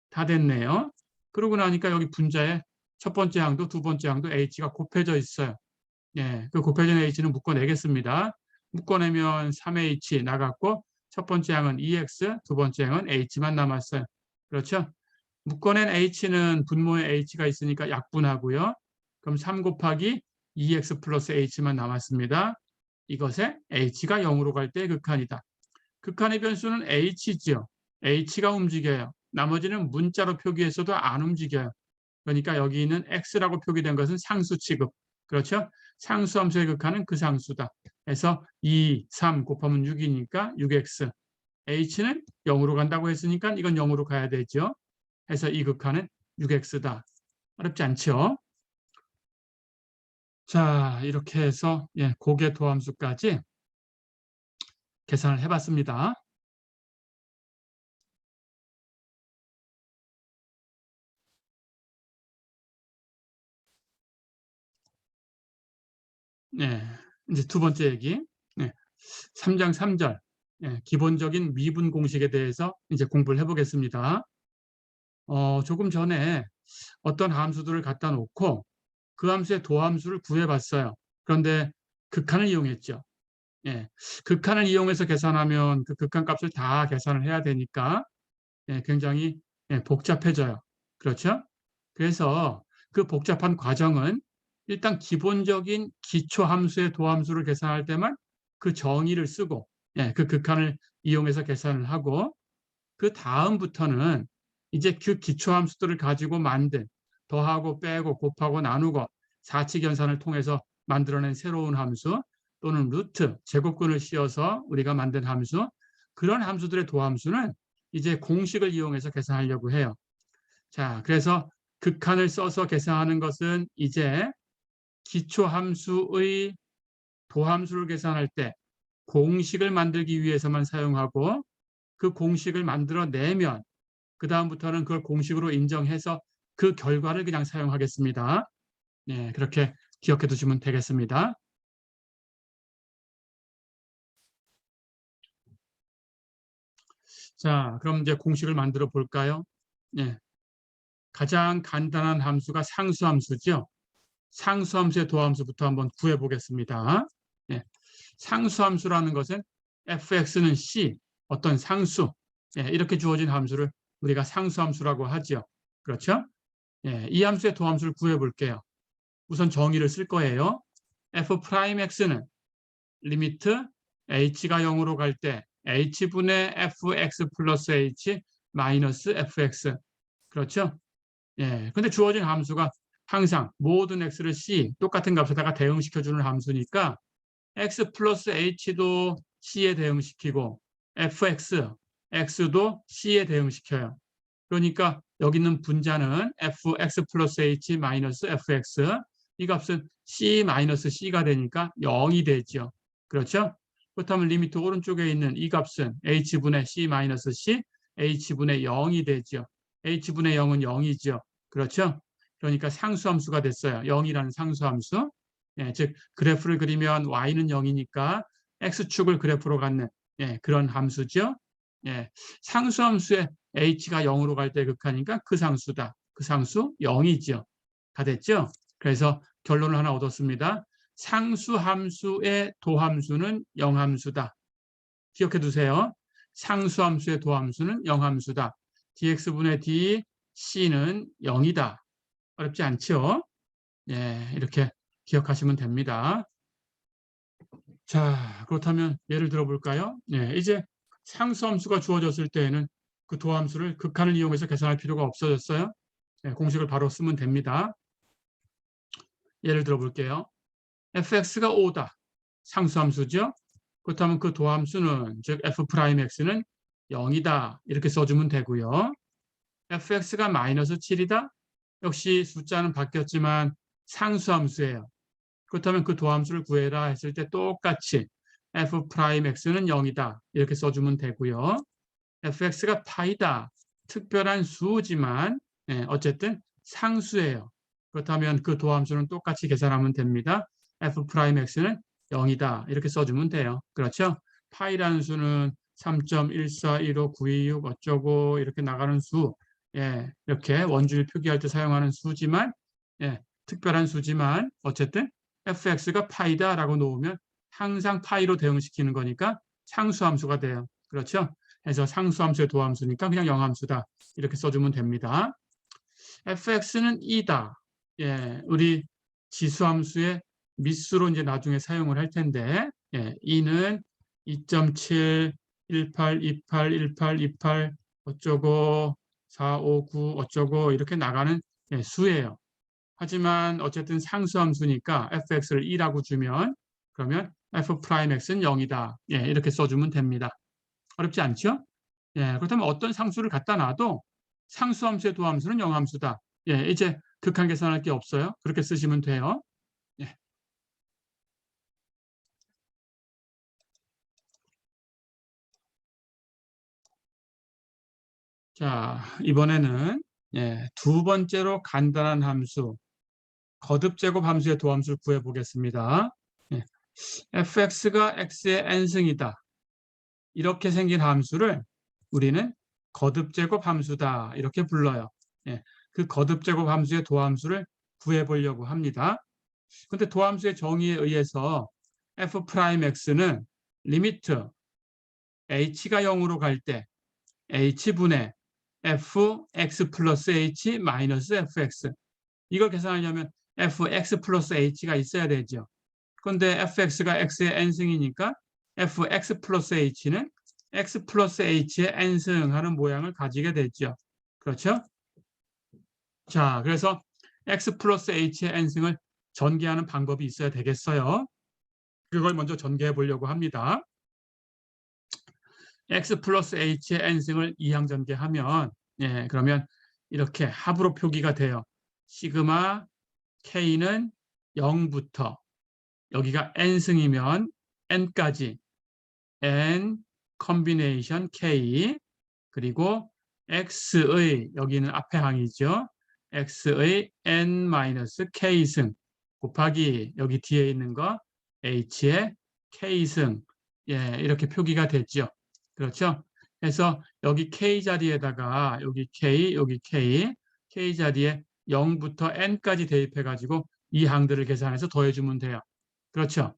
다 됐네요. 그러고 나니까 여기 분자에 첫 번째 항도 두 번째 항도 h가 곱해져 있어요. 예, 그 곱해진 h는 묶어내겠습니다. 묶어내면 3h 나갔고 첫 번째 항은 2x, 두 번째 항은 h만 남았어요. 그렇죠? 묶어낸 h는 분모에 h가 있으니까 약분하고요. 그럼 3 곱하기 2x 플러스 h만 남았습니다. 이것에 h가 0으로 갈 때 극한이다. 극한의 변수는 h지요. h가 움직여요. 나머지는 문자로 표기했어도 안 움직여요. 그러니까 여기 있는 x라고 표기된 것은 상수 취급. 그렇죠? 상수함수의 극한은 그 상수다. 그래서 2, 3 곱하면 6이니까 6x. h는 0으로 간다고 했으니까 이건 0으로 가야 되죠. 해서 이 극한은 6x다. 어렵지 않죠? 자, 이렇게 해서 고개 도함수까지 계산을 해봤습니다. 네, 이제 두 번째 얘기. 3장 3절. 기본적인 미분 공식에 대해서 이제 공부를 해보겠습니다. 조금 전에 어떤 함수들을 갖다 놓고 그 함수의 도함수를 구해봤어요. 그런데 극한을 이용했죠. 극한을 이용해서 계산하면 그 극한 값을 다 계산을 해야 되니까 굉장히 복잡해져요. 그렇죠? 그래서 그 복잡한 과정은 일단 기본적인 기초함수의 도함수를 계산할 때만 그 정의를 쓰고 그 극한을 이용해서 계산을 하고 그 다음부터는 이제 그 기초함수들을 가지고 만든 더하고 빼고 곱하고 나누고 사칙연산을 통해서 만들어낸 새로운 함수 또는 루트, 제곱근을 씌워서 우리가 만든 함수 그런 함수들의 도함수는 이제 공식을 이용해서 계산하려고 해요. 자, 그래서 극한을 써서 계산하는 것은 이제 기초함수의 도함수를 계산할 때 공식을 만들기 위해서만 사용하고 그 공식을 만들어내면 그 다음부터는 그걸 공식으로 인정해서 그 결과를 그냥 사용하겠습니다. 그렇게 기억해 두시면 되겠습니다. 자, 그럼 이제 공식을 만들어 볼까요? 가장 간단한 함수가 상수함수죠. 상수함수의 도함수부터 한번 구해 보겠습니다. 상수함수라는 것은 fx는 c, 어떤 상수, 이렇게 주어진 함수를 우리가 상수함수라고 하죠. 그렇죠? 이 함수의 도함수를 구해 볼게요. 우선 정의를 쓸 거예요. f'x는 리미트 h가 0으로 갈 때 h분의 fx 플러스 h 마이너스 fx. 그렇죠? 근데 주어진 함수가 항상 모든 x를 c, 똑같은 값에다가 대응시켜주는 함수니까 x 플러스 h도 c에 대응시키고 fx, x도 c에 대응시켜요. 그러니까 여기 있는 분자는 fx 플러스 h 마이너스 fx, 이 값은 c 마이너스 c가 되니까 0이 되죠. 그렇죠? 그렇다면 리미트 오른쪽에 있는 이 값은 h분의 c 마이너스 c, h분의 0이 되죠. h분의 0은 0이죠. 그렇죠? 그러니까 상수함수가 됐어요. 0이라는 상수함수. 즉 그래프를 그리면 y는 0이니까 x축을 그래프로 갖는 그런 함수죠. 상수함수의 h가 0으로 갈 때 극하니까 그 상수다. 그 상수 0이죠. 다 됐죠? 그래서 결론을 하나 얻었습니다. 상수함수의 도함수는 영함수다. 기억해 두세요. 상수함수의 도함수는 영함수다. dx분의 d, c는 0이다. 어렵지 않죠? 이렇게 기억하시면 됩니다. 자, 그렇다면 예를 들어볼까요? 이제 상수함수가 주어졌을 때에는 그 도함수를 극한을 이용해서 계산할 필요가 없어졌어요. 공식을 바로 쓰면 됩니다. 예를 들어볼게요. fx가 5다. 상수함수죠. 그렇다면 그 도함수는 즉 f'x는 0이다. 이렇게 써주면 되고요. fx가 마이너스 7이다. 역시 숫자는 바뀌었지만 상수함수예요. 그렇다면 그 도함수를 구해라 했을 때 똑같이 f'x는 0이다. 이렇게 써주면 되고요. fx가 파이다. 특별한 수지만 어쨌든 상수예요. 그렇다면 그 도함수는 똑같이 계산하면 됩니다. f'x는 0이다. 이렇게 써주면 돼요. 그렇죠? 파이라는 수는 3.1415926 어쩌고 이렇게 나가는 수, 이렇게 원주를 표기할 때 사용하는 수지만, 특별한 수지만 어쨌든 fx가 파이다라고 놓으면 항상 파이로 대응시키는 거니까 상수함수가 돼요. 그렇죠? 그래서 상수함수의 도함수니까 그냥 영함수다. 이렇게 써주면 됩니다. fx는 2다. 우리 지수함수의 미수로 이제 나중에 사용을 할 텐데, 2는 2.7, 18, 28, 18, 28 어쩌고 4, 5, 9 어쩌고 이렇게 나가는 수예요. 하지만 어쨌든 상수함수니까 fx를 2라고 주면 그러면 f'x는 0이다. 이렇게 써주면 됩니다. 어렵지 않죠? 그렇다면 어떤 상수를 갖다 놔도 상수함수의 도함수는 영함수다. 이제 극한 계산할 게 없어요. 그렇게 쓰시면 돼요. 자, 이번에는 두 번째로 간단한 함수, 거듭제곱 함수의 도함수를 구해보겠습니다. fx가 x의 n승이다. 이렇게 생긴 함수를 우리는 거듭제곱 함수다. 이렇게 불러요. 그 거듭제곱 함수의 도함수를 구해보려고 합니다. 근데 도함수의 정의에 의해서 f'x는 리미트 h가 0으로 갈 때 h분의 fx 플러스 h 마이너스 fx 이걸 계산하려면 fx 플러스 h가 있어야 되죠. 그런데 fx가 x의 n승이니까 fx 플러스 h는 x 플러스 h의 n승하는 모양을 가지게 되죠. 그렇죠? 자, 그래서 x 플러스 h의 n승을 전개하는 방법이 있어야 되겠어요. 그걸 먼저 전개해 보려고 합니다. x 플러스 h의 n승을 이항 전개하면 그러면 이렇게 합으로 표기가 돼요. 시그마 k는 0부터 여기가 n승이면 n까지 n 컨비네이션 k 그리고 x의 여기는 앞에 항이죠. x의 n-k승 곱하기 여기 뒤에 있는 거 h의 k승 이렇게 표기가 됐죠. 그렇죠? 그래서 여기 k 자리에다가 여기 k 자리에 0부터 n까지 대입해 가지고 이 항들을 계산해서 더해주면 돼요. 그렇죠?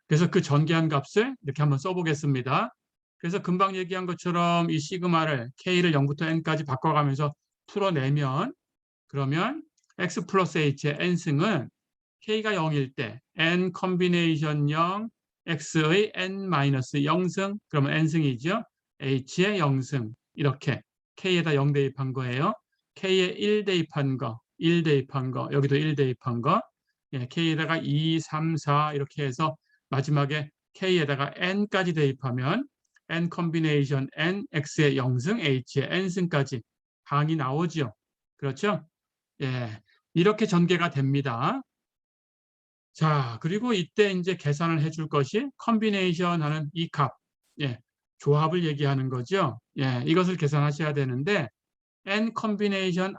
그래서 그 전개한 값을 이렇게 한번 써보겠습니다. 그래서 금방 얘기한 것처럼 이 시그마를 k를 0부터 n까지 바꿔가면서 풀어내면 그러면 x 플러스 h의 n승은 k가 0일 때 n 컨비네이션 0 x의 n-0승 그러면 n승이죠. h의 0승 이렇게 k에다 0 대입한 거예요. k에 1 대입한 거 1 대입한 거 여기도 1 대입한 거 k에다가 2, 3, 4 이렇게 해서 마지막에 k에다가 n까지 대입하면 n 컨비네이션 n x의 0승 h의 n승까지 항이 나오죠. 그렇죠? 이렇게 전개가 됩니다. 자, 그리고 이때 이제 계산을 해줄 것이 컨비네이션 하는 이 값, 조합을 얘기하는 거죠. 이것을 계산하셔야 되는데 n 컨비네이션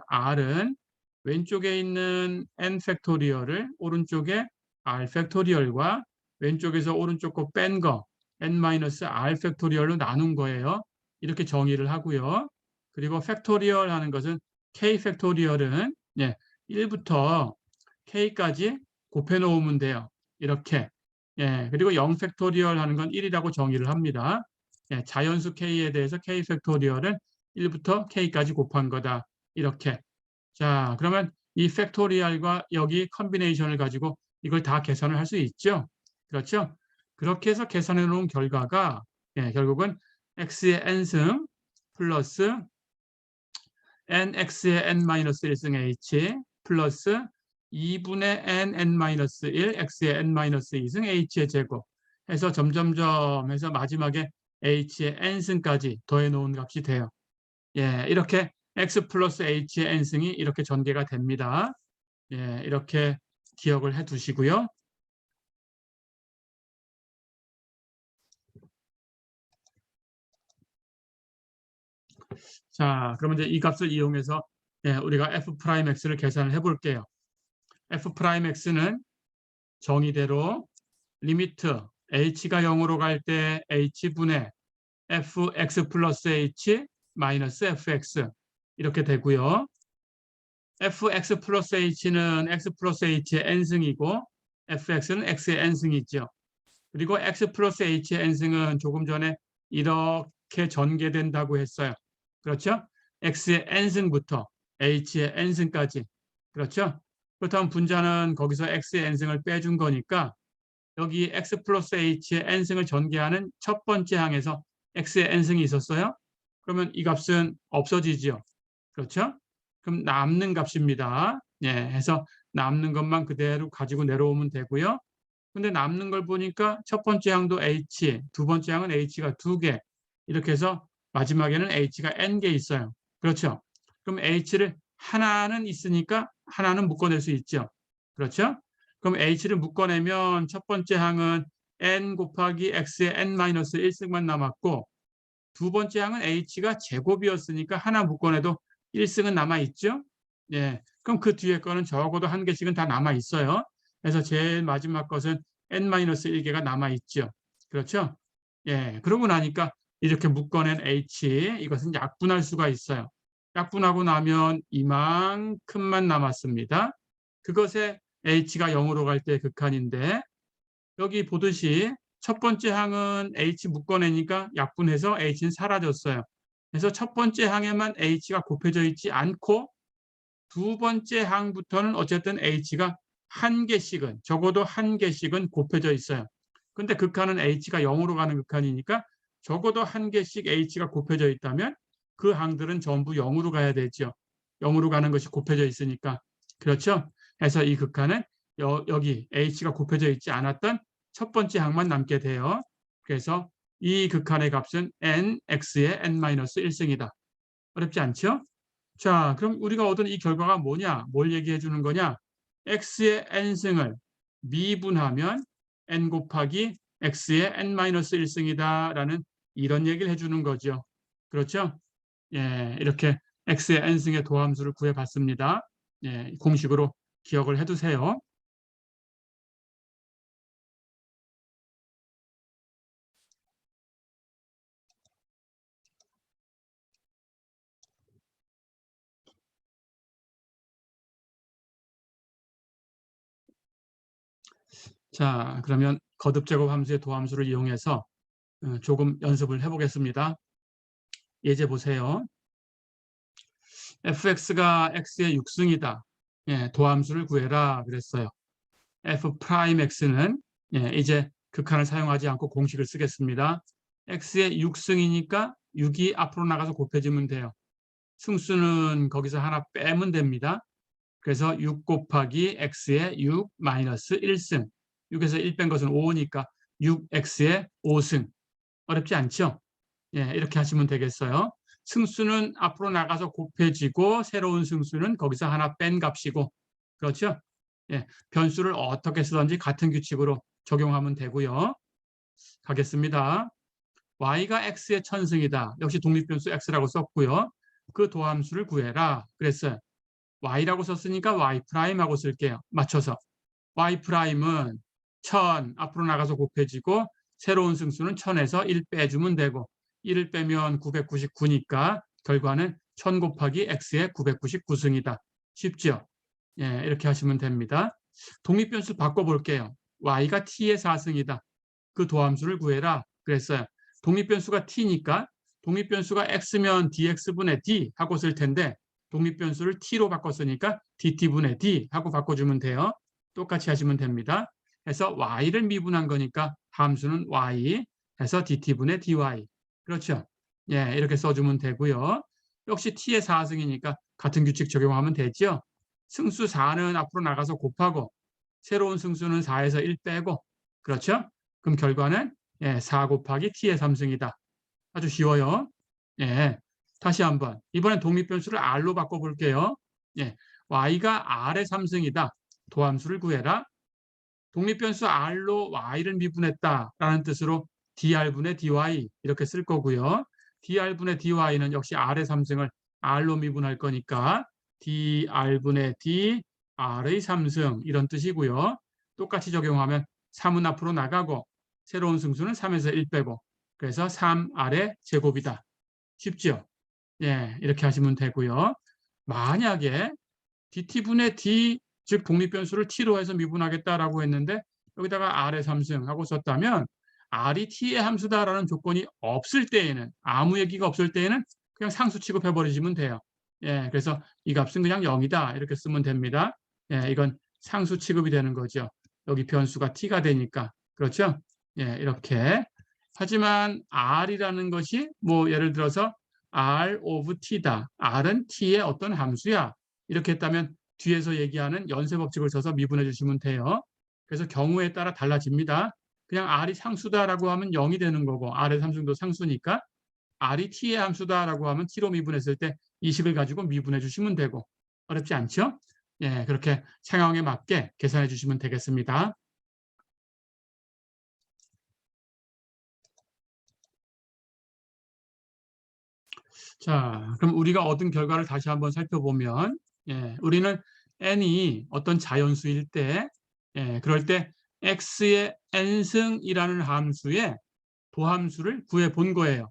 r은 왼쪽에 있는 n 팩토리얼을 오른쪽에 r 팩토리얼과 왼쪽에서 오른쪽 거 뺀 거 n-r 팩토리얼로 나눈 거예요. 이렇게 정의를 하고요. 그리고 팩토리얼 하는 것은 k 팩토리얼은 1부터 k까지 곱해 놓으면 돼요. 이렇게. 그리고 0 팩토리얼 하는 건 1이라고 정의를 합니다. 자연수 k에 대해서 k 팩토리얼은 1부터 k까지 곱한 거다. 이렇게. 자, 그러면 이 팩토리얼과 여기 컨비네이션을 가지고 이걸 다 계산을 할 수 있죠. 그렇죠? 그렇게 해서 계산해 놓은 결과가 결국은 x의 n승 플러스 nx의 n-1승 h 플러스 2분의 n-1 x의 n-2승 h의 제곱 해서 점점점 해서 마지막에 h의 n승까지 더해 놓은 값이 돼요. 예, 이렇게 x 플러스 h의 n승이 이렇게 전개가 됩니다. 예, 이렇게 기억을 해 두시고요. 자, 그러면 이제 이 값을 이용해서 예, 우리가 f'x를 계산을 해 볼게요. f'x는 정의대로 리미트 h가 0으로 갈 때 h분의 fx 플러스 h 마이너스 fx 이렇게 되고요. fx 플러스 h는 x 플러스 h의 n승이고 fx는 x의 n승이죠. 그리고 x 플러스 h의 n승은 조금 전에 이렇게 전개된다고 했어요. 그렇죠? x의 n승부터 h의 n승까지. 그렇죠? 그렇다면 분자는 거기서 x의 n승을 빼준 거니까 여기 x 플러스 h의 n승을 전개하는 첫 번째 항에서 x의 n승이 있었어요. 그러면 이 값은 없어지죠. 그렇죠? 그럼 남는 값입니다. 예, 해서 남는 것만 그대로 가지고 내려오면 되고요. 근데 남는 걸 보니까 첫 번째 항도 h, 두 번째 항은 h가 2개. 이렇게 해서 마지막에는 h가 n개 있어요. 그렇죠? 그럼 h를 하나는 있으니까 하나는 묶어낼 수 있죠. 그렇죠? 그럼 h를 묶어내면 첫 번째 항은 n 곱하기 x의 n-1승만 남았고 두 번째 항은 h가 제곱이었으니까 하나 묶어내도 1승은 남아있죠. 예, 그럼 그 뒤에 거는 적어도 한 개씩은 다 남아있어요. 그래서 제일 마지막 것은 n-1개가 남아있죠. 그렇죠? 예, 그러고 나니까 이렇게 묶어낸 h, 이것은 약분할 수가 있어요. 약분하고 나면 이만큼만 남았습니다. 그것에 h가 0으로 갈 때 극한인데 여기 보듯이 첫 번째 항은 h 묶어내니까 약분해서 h는 사라졌어요. 그래서 첫 번째 항에만 h가 곱해져 있지 않고 두 번째 항부터는 어쨌든 h가 한 개씩은 적어도 한 개씩은 곱해져 있어요. 근데 극한은 h가 0으로 가는 극한이니까 적어도 한 개씩 h가 곱해져 있다면 그 항들은 전부 0으로 가야 되죠. 0으로 가는 것이 곱해져 있으니까. 그렇죠? 그래서 이 극한은 여기 h가 곱해져 있지 않았던 첫 번째 항만 남게 돼요. 그래서 이 극한의 값은 nx의 n-1승이다. 어렵지 않죠? 자, 그럼 우리가 얻은 이 결과가 뭐냐? 뭘 얘기해 주는 거냐? x의 n승을 미분하면 n 곱하기 x의 n-1승이다라는 이런 얘기를 해주는 거죠. 그렇죠? 예, 이렇게 x의 n승의 도함수를 구해봤습니다. 예, 공식으로 기억을 해두세요. 자, 그러면 거듭제곱 함수의 도함수를 이용해서 조금 연습을 해보겠습니다. 예제 보세요. fx가 x의 6승이다. 예, 도함수를 구해라 그랬어요. f'x는 예, 이제 극한을 사용하지 않고 공식을 쓰겠습니다. x의 6승이니까 6이 앞으로 나가서 곱해지면 돼요. 승수는 거기서 하나 빼면 됩니다. 그래서 6 곱하기 x의 6 마이너스 1승. 6에서 1 뺀 것은 5니까 6x의 5승. 어렵지 않죠? 예, 이렇게 하시면 되겠어요. 승수는 앞으로 나가서 곱해지고 새로운 승수는 거기서 하나 뺀 값이고 그렇죠? 예, 변수를 어떻게 쓰든지 같은 규칙으로 적용하면 되고요. 가겠습니다. y가 x의 천승이다. 역시 독립변수 x라고 썼고요. 그 도함수를 구해라 그랬어요. y라고 썼으니까 y'하고 쓸게요. 맞춰서. y'은 1000 앞으로 나가서 곱해지고 새로운 승수는 1000에서 1 빼주면 되고 1을 빼면 999니까 결과는 1000 곱하기 x의 999승이다. 쉽죠? 예, 이렇게 하시면 됩니다. 독립변수 바꿔볼게요. y가 t의 4승이다. 그 도함수를 구해라 그랬어요. 독립변수가 t니까 독립변수가 x면 dx분의 d 하고 쓸 텐데 독립변수를 t로 바꿨으니까 dt분의 d 하고 바꿔주면 돼요. 똑같이 하시면 됩니다. 해서 y를 미분한 거니까 함수는 y 해서 dt분의 dy. 그렇죠? 예, 이렇게 써주면 되고요. 역시 t의 4승이니까 같은 규칙 적용하면 되죠. 승수 4는 앞으로 나가서 곱하고 새로운 승수는 4에서 1 빼고 그렇죠? 그럼 결과는 4 곱하기 t의 3승이다. 아주 쉬워요. 예. 다시 한번 이번엔 독립변수를 r로 바꿔볼게요. 예. y가 r의 3승이다. 도함수를 구해라. 독립변수 r로 y를 미분했다라는 뜻으로 dr분의 dy 이렇게 쓸 거고요. dr분의 dy는 역시 r의 3승을 r로 미분할 거니까 dr분의 d r의 3승 이런 뜻이고요. 똑같이 적용하면 3은 앞으로 나가고 새로운 승수는 3에서 1 빼고 그래서 3r의 제곱이다. 쉽죠? 예, 이렇게 하시면 되고요. 만약에 dt분의 d 즉 독립변수를 t로 해서 미분하겠다라고 했는데 여기다가 r의 3승 하고 썼다면 r이 t의 함수다라는 조건이 없을 때에는 아무 얘기가 없을 때에는 그냥 상수 취급해 버리시면 돼요. 예, 그래서 이 값은 그냥 0이다 이렇게 쓰면 됩니다. 예, 이건 상수 취급이 되는 거죠. 여기 변수가 t가 되니까 그렇죠? 예, 이렇게 하지만 r이라는 것이 뭐 예를 들어서 r of t다. r은 t의 어떤 함수야. 이렇게 했다면 뒤에서 얘기하는 연쇄 법칙을 써서 미분해 주시면 돼요. 그래서 경우에 따라 달라집니다. 그냥 r이 상수다라고 하면 0이 되는 거고 r의 3승도 상수니까 r이 t의 함수다라고 하면 t로 미분했을 때 이 식을 가지고 미분해 주시면 되고 어렵지 않죠? 예, 그렇게 상황에 맞게 계산해 주시면 되겠습니다. 자, 그럼 우리가 얻은 결과를 다시 한번 살펴보면 우리는 n이 어떤 자연수일 때 그럴 때 x의 n승이라는 함수의 도함수를 구해 본 거예요.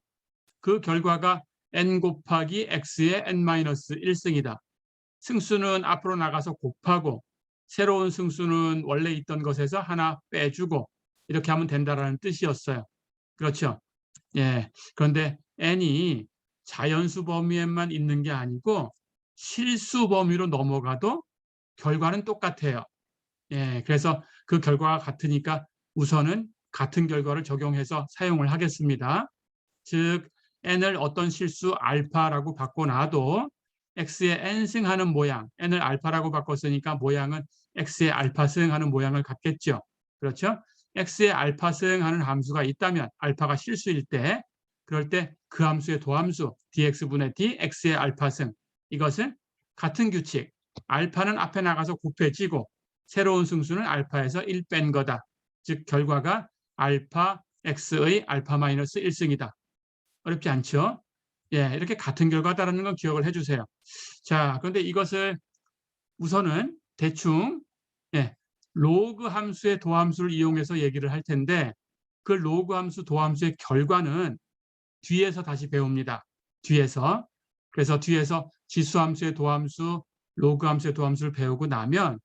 그 결과가 n 곱하기 x의 n-1승이다. 승수는 앞으로 나가서 곱하고 새로운 승수는 원래 있던 것에서 하나 빼주고 이렇게 하면 된다라는 뜻이었어요. 그렇죠? 예. 그런데 n이 자연수 범위에만 있는 게 아니고 실수 범위로 넘어가도 결과는 똑같아요. 예. 그래서 그 결과가 같으니까 우선은 같은 결과를 적용해서 사용을 하겠습니다. 즉 n을 어떤 실수 알파라고 바꿔놔도 x의 n승하는 모양, n을 알파라고 바꿨으니까 모양은 x의 알파승하는 모양을 갖겠죠. 그렇죠? x의 알파승하는 함수가 있다면 알파가 실수일 때 그럴 때 그 함수의 도함수 dx분의 d x의 알파승 이것은 같은 규칙 알파는 앞에 나가서 곱해지고 새로운 승수는 알파에서 1 뺀 거다. 즉 결과가 알파 x의 알파 마이너스 1승이다. 어렵지 않죠? 예, 이렇게 같은 결과다라는 건 기억을 해주세요. 자, 그런데 이것을 우선은 대충 로그 함수의 도함수를 이용해서 얘기를 할 텐데 그 로그 함수 도함수의 결과는 뒤에서 다시 배웁니다. 뒤에서. 그래서 뒤에서 지수함수의 도함수, 로그 함수의 도함수를 배우고 나면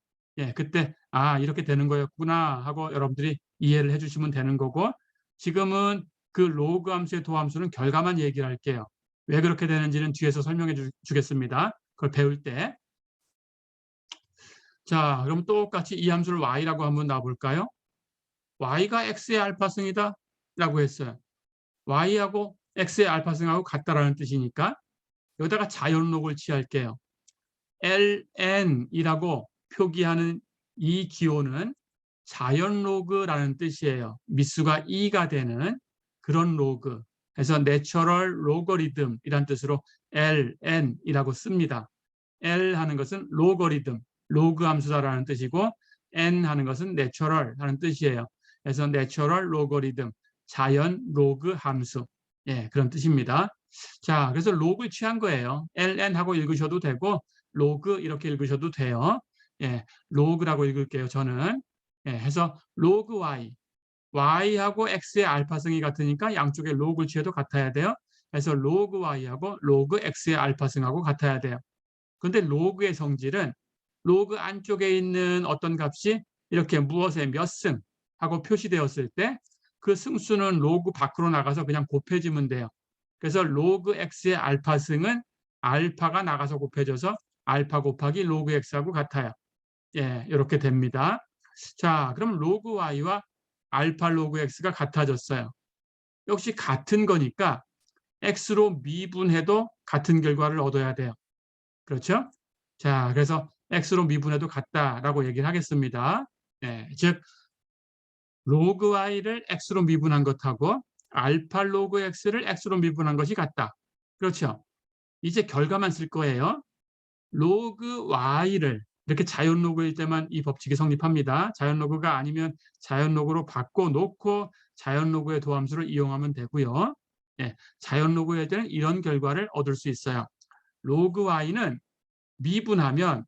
그때 이렇게 되는 거였구나 하고 여러분들이 이해를 해주시면 되는 거고 지금은 그 로그 함수의 도함수는 결과만 얘기를 할게요. 왜 그렇게 되는지는 뒤에서 설명해 주겠습니다. 그걸 배울 때. 자, 그럼 똑같이 이 함수를 y라고 한번 놔볼까요? y가 x의 알파승이다 라고 했어요. y하고 x의 알파승하고 같다라는 뜻이니까 여기다가 자연록을 취할게요. ln이라고 표기하는 이 기호는 자연로그라는 뜻이에요. 미수가 2가 되는 그런 로그. 그래서 내추럴 로거리즘이란 뜻으로 ln이라고 씁니다. L 하는 것은 로거리즘, 로그 함수다라는 뜻이고 n 하는 것은 내추럴 하는 뜻이에요. 그래서 내추럴 로거리즘, 자연 로그 함수. 그런 뜻입니다. 자, 그래서 로그를 취한 거예요. ln 하고 읽으셔도 되고 로그 이렇게 읽으셔도 돼요. 로그라고 읽을게요, 저는. 해서 로그 y, y하고 x의 알파승이 같으니까 양쪽에 로그를 취해도 같아야 돼요. 그래서 로그 y하고 로그 x의 알파승하고 같아야 돼요. 그런데 로그의 성질은 로그 안쪽에 있는 어떤 값이 이렇게 무엇의 몇 승 하고 표시되었을 때 그 승수는 로그 밖으로 나가서 그냥 곱해지면 돼요. 그래서 로그 x의 알파승은 알파가 나가서 곱해져서 알파 곱하기 로그 x하고 같아요. 이렇게 됩니다. 자, 그럼 로그 y와 알파 로그 x가 같아졌어요. 역시 같은 거니까 x로 미분해도 같은 결과를 얻어야 돼요. 그렇죠? 자, 그래서 x로 미분해도 같다라고 얘기를 하겠습니다. 즉 로그 y를 x로 미분한 것하고 알파 로그 x를 x로 미분한 것이 같다. 그렇죠? 이제 결과만 쓸 거예요. 로그 y를 이렇게 자연 로그일 때만 이 법칙이 성립합니다. 자연 로그가 아니면 자연 로그로 바꿔놓고 자연 로그의 도함수를 이용하면 되고요. 자연 로그일 때는 이런 결과를 얻을 수 있어요. 로그 y는 미분하면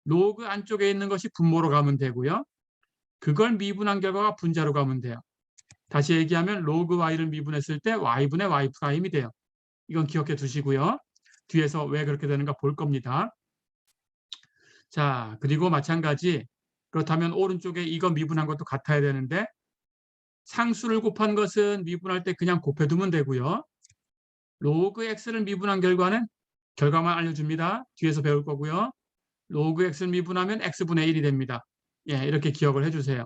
로그 안쪽에 있는 것이 분모로 가면 되고요. 그걸 미분한 결과가 분자로 가면 돼요. 다시 얘기하면 로그 y를 미분했을 때 y분의 y 프라임이 돼요. 이건 기억해 두시고요. 뒤에서 왜 그렇게 되는가 볼 겁니다. 자, 그리고 마찬가지 그렇다면 오른쪽에 이거 미분한 것도 같아야 되는데 상수를 곱한 것은 미분할 때 그냥 곱해두면 되고요. 로그 x를 미분한 결과는 결과만 알려줍니다. 뒤에서 배울 거고요. 로그 x를 미분하면 x분의 1이 됩니다. 이렇게 기억을 해주세요.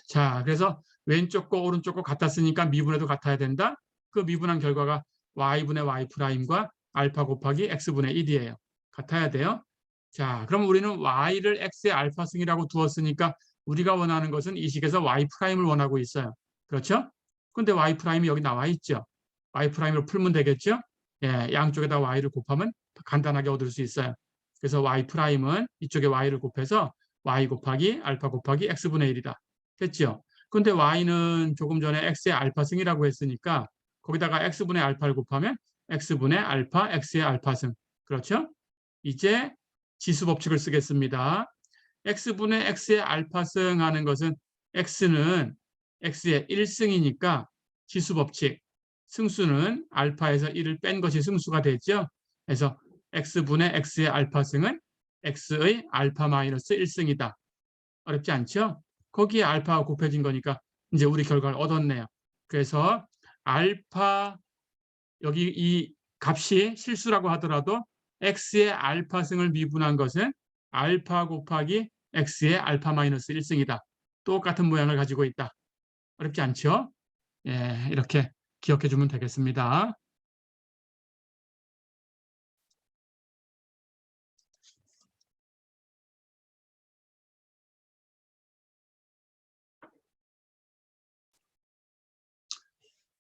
자, 그래서 왼쪽 거 오른쪽 거 같았으니까 미분해도 같아야 된다. 그 미분한 결과가 y분의 y 프라임과 알파 곱하기 x분의 1이에요. 같아야 돼요. 자, 그럼 우리는 y를 x의 알파승이라고 두었으니까 우리가 원하는 것은 이 식에서 y 프라임을 원하고 있어요. 그렇죠? 근데 y 프라임이 여기 나와 있죠. y 프라임으로 풀면 되겠죠? 양쪽에다 y를 곱하면 간단하게 얻을 수 있어요. 그래서 y 프라임은 이쪽에 y를 곱해서 y 곱하기 알파 곱하기 x분의 1이다. 됐죠? 근데 y는 조금 전에 x의 알파승이라고 했으니까 거기다가 x분의 알파를 곱하면 x분의 알파, x의 알파승. 그렇죠? 이제 지수 법칙을 쓰겠습니다. x분의 x의 알파승 하는 것은 x는 x의 1승이니까 지수 법칙. 승수는 알파에서 1을 뺀 것이 승수가 되죠. 그래서 x분의 x의 알파승은 x의 알파 마이너스 1승이다. 어렵지 않죠? 거기에 알파가 곱해진 거니까 이제 우리 결과를 얻었네요. 그래서 알파 여기 이 값이 실수라고 하더라도 x의 알파승을 미분한 것은 알파 곱하기 x의 알파 마이너스 1승이다. 똑같은 모양을 가지고 있다. 어렵지 않죠? 이렇게 기억해 주면 되겠습니다.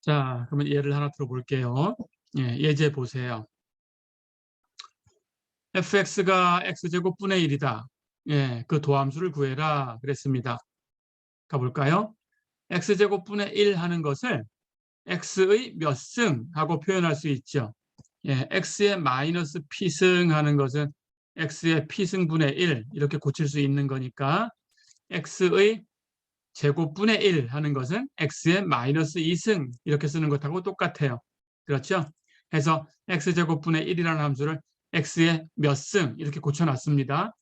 자, 그러면 예를 하나 들어볼게요. 예제 보세요. fx가 x제곱분의 1이다. 그 도함수를 구해라 그랬습니다. 가볼까요? x제곱분의 1 하는 것을 x의 몇 승하고 표현할 수 있죠. x의 마이너스 p승 하는 것은 x의 p승분의 1 이렇게 고칠 수 있는 거니까 x의 제곱분의 1 하는 것은 x의 마이너스 2승 이렇게 쓰는 것하고 똑같아요. 그렇죠? 해서 x제곱분의 1이라는 함수를 x의 몇 승 이렇게 고쳐놨습니다.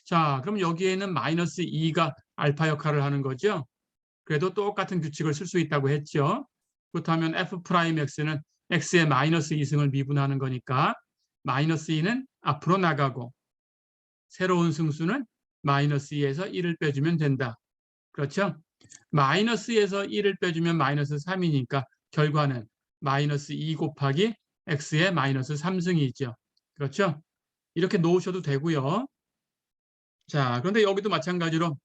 자, 그럼 여기에는 마이너스 2가 알파 역할을 하는 거죠. 그래도 똑같은 규칙을 쓸 수 있다고 했죠. 그렇다면 f'x는 x의 마이너스 2승을 미분하는 거니까 마이너스 2는 앞으로 나가고 새로운 승수는 마이너스 2에서 1을 빼주면 된다. 그렇죠? 마이너스 2에서 1을 빼주면 마이너스 3이니까 결과는 마이너스 2 곱하기 x의 마이너스 3승이죠. 그렇죠? 이렇게 놓으셔도 되고요. 자, 그런데 여기도 마찬가지로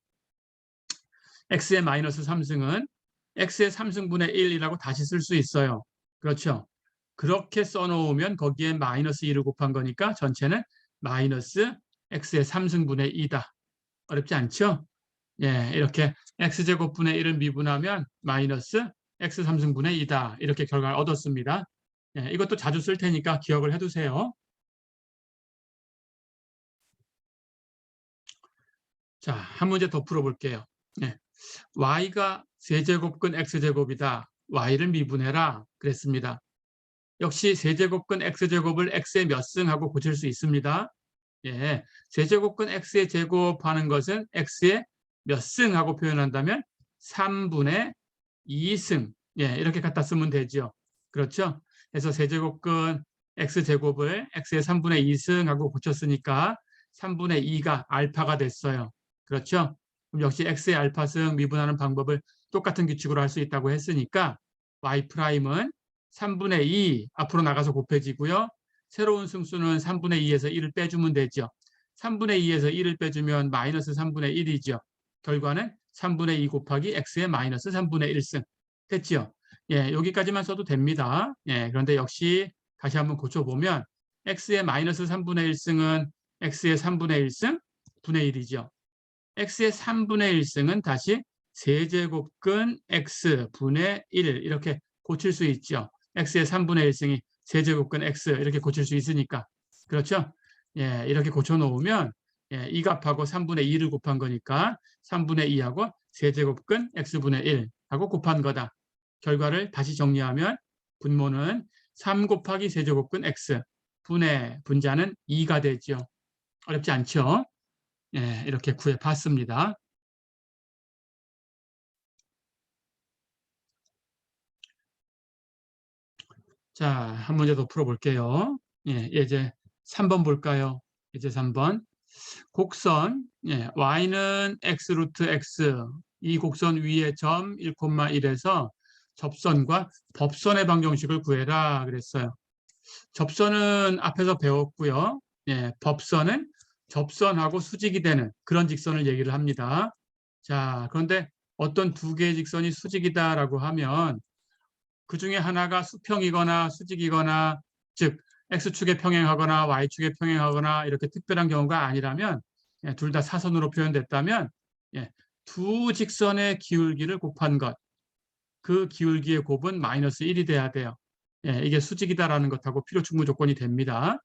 x의 마이너스 3승은 x의 3승분의 1이라고 다시 쓸 수 있어요. 그렇죠? 그렇게 써놓으면 거기에 마이너스 2를 곱한 거니까 전체는 마이너스 x의 3승분의 2다. 어렵지 않죠? 이렇게 x제곱분의 1을 미분하면 마이너스 x 3승분의 2다. 이렇게 결과를 얻었습니다. 이것도 자주 쓸 테니까 기억을 해두세요. 자, 한 문제 더 풀어볼게요. y가 세제곱근 x제곱이다. y를 미분해라. 그랬습니다. 역시 세제곱근 x제곱을 x의 몇 승하고 고칠 수 있습니다. 세제곱근 x의 제곱하는 것은 x의 몇 승하고 표현한다면 3분의 2승. 이렇게 갖다 쓰면 되죠. 그렇죠? 그래서 세제곱근 x제곱을 x의 3분의 2승하고 고쳤으니까 3분의 2가 알파가 됐어요. 그렇죠? 그럼 역시 x의 알파승 미분하는 방법을 똑같은 규칙으로 할 수 있다고 했으니까 y'은 3분의 2 앞으로 나가서 곱해지고요. 새로운 승수는 3분의 2에서 1을 빼주면 되죠. 3분의 2에서 1을 빼주면 마이너스 3분의 1이죠. 결과는 3분의 2 곱하기 x의 마이너스 3분의 1승. 됐죠? 예, 여기까지만 써도 됩니다. 예, 그런데 역시 다시 한번 고쳐보면 x의 마이너스 3분의 1승은 x의 3분의 1승 분의 1이죠. x의 3분의 1승은 다시 세제곱근 x 분의 1 이렇게 고칠 수 있죠. x의 3분의 1승이 세제곱근 x 이렇게 고칠 수 있으니까. 그렇죠? 예, 이렇게 고쳐놓으면 예, 이 값하고 3분의 2를 곱한 거니까 3분의 2하고 세제곱근 x분의 1 하고 곱한 거다. 결과를 다시 정리하면 분모는 3 곱하기 세제곱근 x 분의 분자는 2가 되죠. 어렵지 않죠? 예, 이렇게 구해봤습니다. 자, 한 문제 더 풀어볼게요. 예, 이제 3번 볼까요? 이제 3번. 곡선, 예, y는 x 루트 x, 이 곡선 위에 점 1,1에서 접선과 법선의 방정식을 구해라 그랬어요. 접선은 앞에서 배웠고요. 예, 법선은 접선하고 수직이 되는 그런 직선을 얘기를 합니다. 자, 그런데 어떤 두 개의 직선이 수직이다라고 하면 그 중에 하나가 수평이거나 수직이거나 즉 x축에 평행하거나 y축에 평행하거나 이렇게 특별한 경우가 아니라면 예, 둘 다 사선으로 표현됐다면 예, 두 직선의 기울기를 곱한 것, 그 기울기의 곱은 마이너스 1이 돼야 돼요. 예, 이게 수직이다라는 것하고 필요 충분 조건이 됩니다.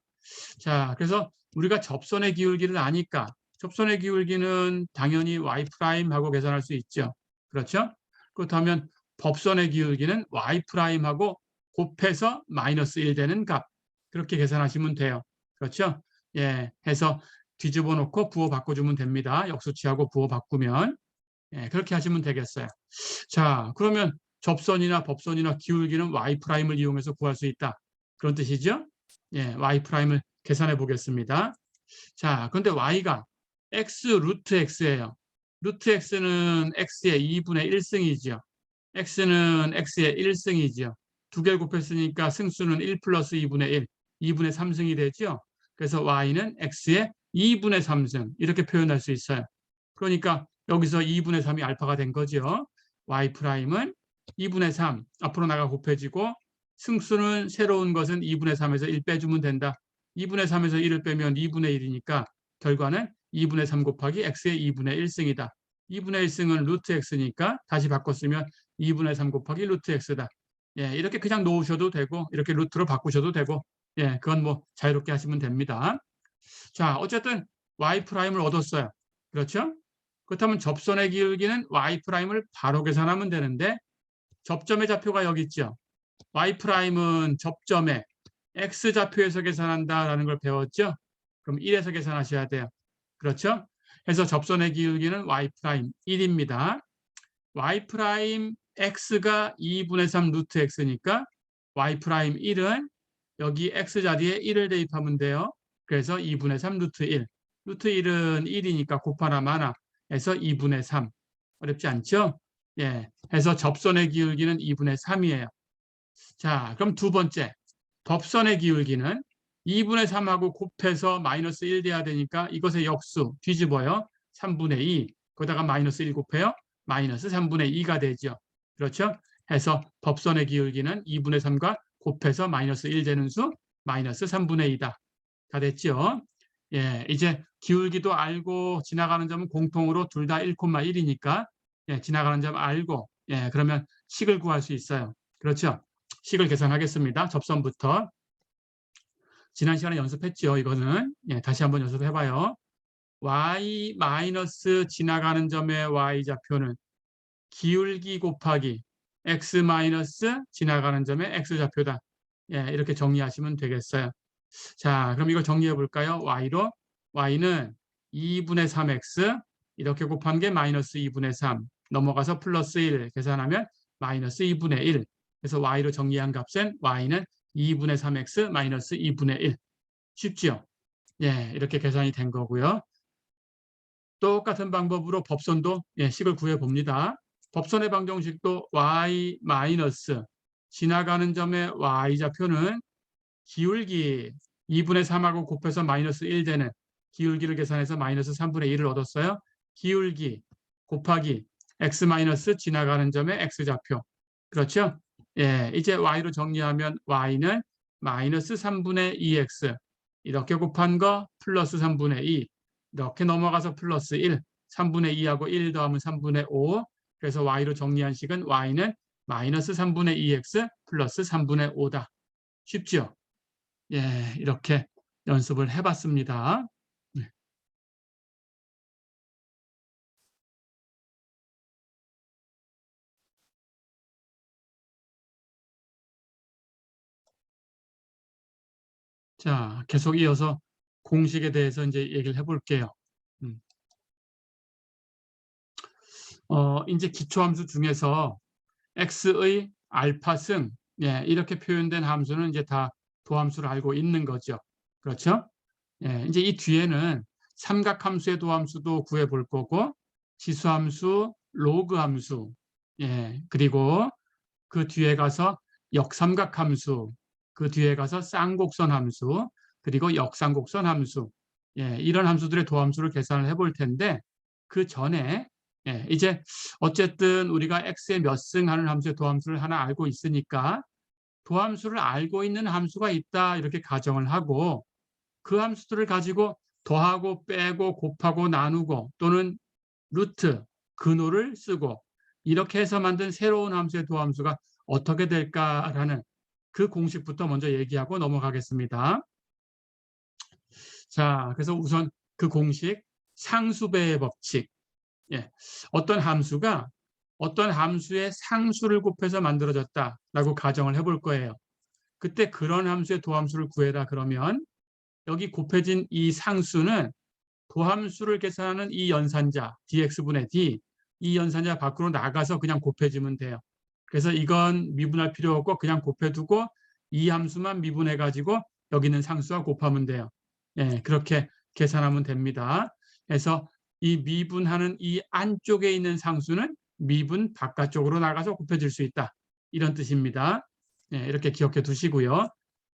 자, 그래서 우리가 접선의 기울기를 아니까 접선의 기울기는 당연히 y'하고 계산할 수 있죠. 그렇죠? 그렇다면 법선의 기울기는 y'하고 곱해서 마이너스 1 되는 값. 그렇게 계산하시면 돼요. 그렇죠? 예, 해서 뒤집어 놓고 부호 바꿔주면 됩니다. 역수치하고 부호 바꾸면. 예, 그렇게 하시면 되겠어요. 자, 그러면 접선이나 법선이나 기울기는 y'을 이용해서 구할 수 있다. 그런 뜻이죠? 예, y'을 계산해 보겠습니다. 자, 그런데 y가 x 루트 x예요. 루트 x는 x의 2분의 1승이죠. x는 x의 1승이죠. 두 개를 곱했으니까 승수는 1 플러스 2분의 1, 2분의 3승이 되죠. 그래서 y는 x의 2분의 3승 이렇게 표현할 수 있어요. 그러니까 여기서 2분의 3이 알파가 된 거죠. y'은 2분의 3 앞으로 나가 곱해지고 승수는 새로운 것은 2분의 3에서 1 빼주면 된다. 2분의 3에서 1을 빼면 2분의 1이니까 결과는 2분의 3 곱하기 x의 2분의 1승이다. 2분의 1승은 루트 x니까 다시 바꿨으면 2분의 3 곱하기 루트 x다. 예, 이렇게 그냥 놓으셔도 되고 이렇게 루트로 바꾸셔도 되고 예, 그건 뭐 자유롭게 하시면 됩니다. 자, 어쨌든 y'을 얻었어요. 그렇죠? 그렇다면 접선의 기울기는 y'을 바로 계산하면 되는데 접점의 좌표가 여기 있죠. y'은 접점에 x좌표에서 계산한다라는 걸 배웠죠. 그럼 1에서 계산하셔야 돼요. 그렇죠? 그래서 접선의 기울기는 y' 1입니다. y' x가 2분의 3 루트 x니까 y' 1은 여기 x 자리에 1을 대입하면 돼요. 그래서 2분의 3 루트 1. 루트 1은 1이니까 곱하나 마나 해서 2분의 3. 어렵지 않죠? 예. 해서 접선의 기울기는 2분의 3이에요. 자, 그럼 두 번째. 법선의 기울기는 2분의 3하고 곱해서 마이너스 1 돼야 되니까 이것의 역수 뒤집어요. 3분의 2. 거기다가 마이너스 1 곱해요. 마이너스 3분의 2가 되죠. 그렇죠? 해서 법선의 기울기는 2분의 3과 곱해서 마이너스 1 되는 수 마이너스 3분의 2다. 다 됐죠? 예, 이제 기울기도 알고 지나가는 점은 공통으로 둘 다 1,1이니까 예, 지나가는 점 알고 예, 그러면 식을 구할 수 있어요. 그렇죠? 식을 계산하겠습니다. 접선부터. 지난 시간에 연습했죠. 이거는 예, 다시 한번 연습해봐요. y 마이너스 지나가는 점의 y좌표는 기울기 곱하기 x 마이너스 지나가는 점의 x좌표다. 예, 이렇게 정리하시면 되겠어요. 자, 그럼 이거 정리해 볼까요? y로 y는 2분의 3x 이렇게 곱한 게 마이너스 2분의 3 넘어가서 플러스 1 계산하면 마이너스 2분의 1 그래서 y로 정리한 값은 y는 2분의 3x 마이너스 2분의 1 쉽지요? 예, 이렇게 계산이 된 거고요. 똑같은 방법으로 법선도 예, 식을 구해 봅니다. 법선의 방정식도 y 마이너스 지나가는 점의 y좌표는 기울기 2분의 3하고 곱해서 마이너스 1 되는 기울기를 계산해서 마이너스 3분의 1을 얻었어요. 기울기 곱하기 x 마이너스 지나가는 점의 x좌표. 그렇죠? 예, 이제 y로 정리하면 y는 마이너스 3분의 2x 이렇게 곱한 거 플러스 3분의 2 이렇게 넘어가서 플러스 1 3분의 2하고 1 더하면 3분의 5 그래서 y로 정리한 식은 y는 마이너스 3분의 2x 플러스 3분의 5다. 쉽죠? 예, 이렇게 연습을 해봤습니다. 네. 자, 계속 이어서 공식에 대해서 이제 얘기를 해볼게요. 이제 기초함수 중에서 x의 알파승, 예, 이렇게 표현된 함수는 이제 다 도함수를 알고 있는 거죠. 그렇죠? 예, 이제 이 뒤에는 삼각함수의 도함수도 구해볼 거고, 지수함수, 로그함수, 예, 그리고 그 뒤에 가서 역삼각함수, 그 뒤에 가서 쌍곡선 함수, 그리고 역쌍곡선 함수, 예, 이런 함수들의 도함수를 계산을 해볼 텐데 그 전에 예, 이제 어쨌든 우리가 x의 몇 승 하는 함수의 도함수를 하나 알고 있으니까 도함수를 알고 있는 함수가 있다 이렇게 가정을 하고 그 함수들을 가지고 더하고 빼고 곱하고 나누고 또는 루트, 근호를 쓰고 이렇게 해서 만든 새로운 함수의 도함수가 어떻게 될까라는 그 공식부터 먼저 얘기하고 넘어가겠습니다. 자, 그래서 우선 그 공식, 상수배의 법칙. 예, 어떤 함수가 어떤 함수의 상수를 곱해서 만들어졌다라고 가정을 해볼 거예요. 그때 그런 함수의 도함수를 구해라 그러면 여기 곱해진 이 상수는 도함수를 계산하는 이 연산자 dx분의 d 이 연산자 밖으로 나가서 그냥 곱해주면 돼요. 그래서 이건 미분할 필요 없고 그냥 곱해두고 이 함수만 미분해가지고 여기 있는 상수와 곱하면 돼요. 예, 그렇게 계산하면 됩니다. 그래서 이 미분하는 이 안쪽에 있는 상수는 미분 바깥쪽으로 나가서 곱해질 수 있다. 이런 뜻입니다. 예, 이렇게 기억해 두시고요.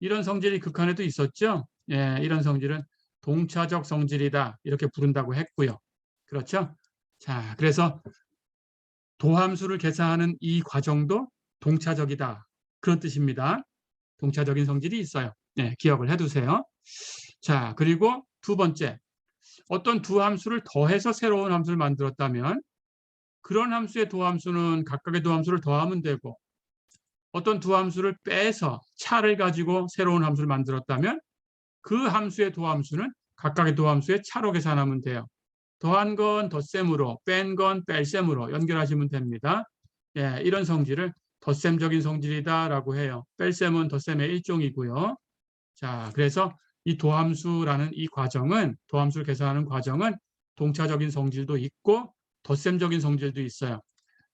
이런 성질이 극한에도 있었죠. 예, 이런 성질은 동차적 성질이다 이렇게 부른다고 했고요. 그렇죠? 자, 그래서 도함수를 계산하는 이 과정도 동차적이다 그런 뜻입니다. 동차적인 성질이 있어요. 네, 기억을 해두세요. 자, 그리고 두 번째, 어떤 두 함수를 더해서 새로운 함수를 만들었다면 그런 함수의 도함수는 각각의 도함수를 더하면 되고 어떤 두 함수를 빼서 차를 가지고 새로운 함수를 만들었다면 그 함수의 도함수는 각각의 도함수의 차로 계산하면 돼요. 더한 건 덧셈으로, 뺀 건 뺄셈으로 연결하시면 됩니다. 예, 이런 성질을 덧셈적인 성질이다라고 해요. 뺄셈은 덧셈의 일종이고요. 자, 그래서 이 도함수라는 이 과정은 도함수를 계산하는 과정은 동차적인 성질도 있고 덧셈적인 성질도 있어요.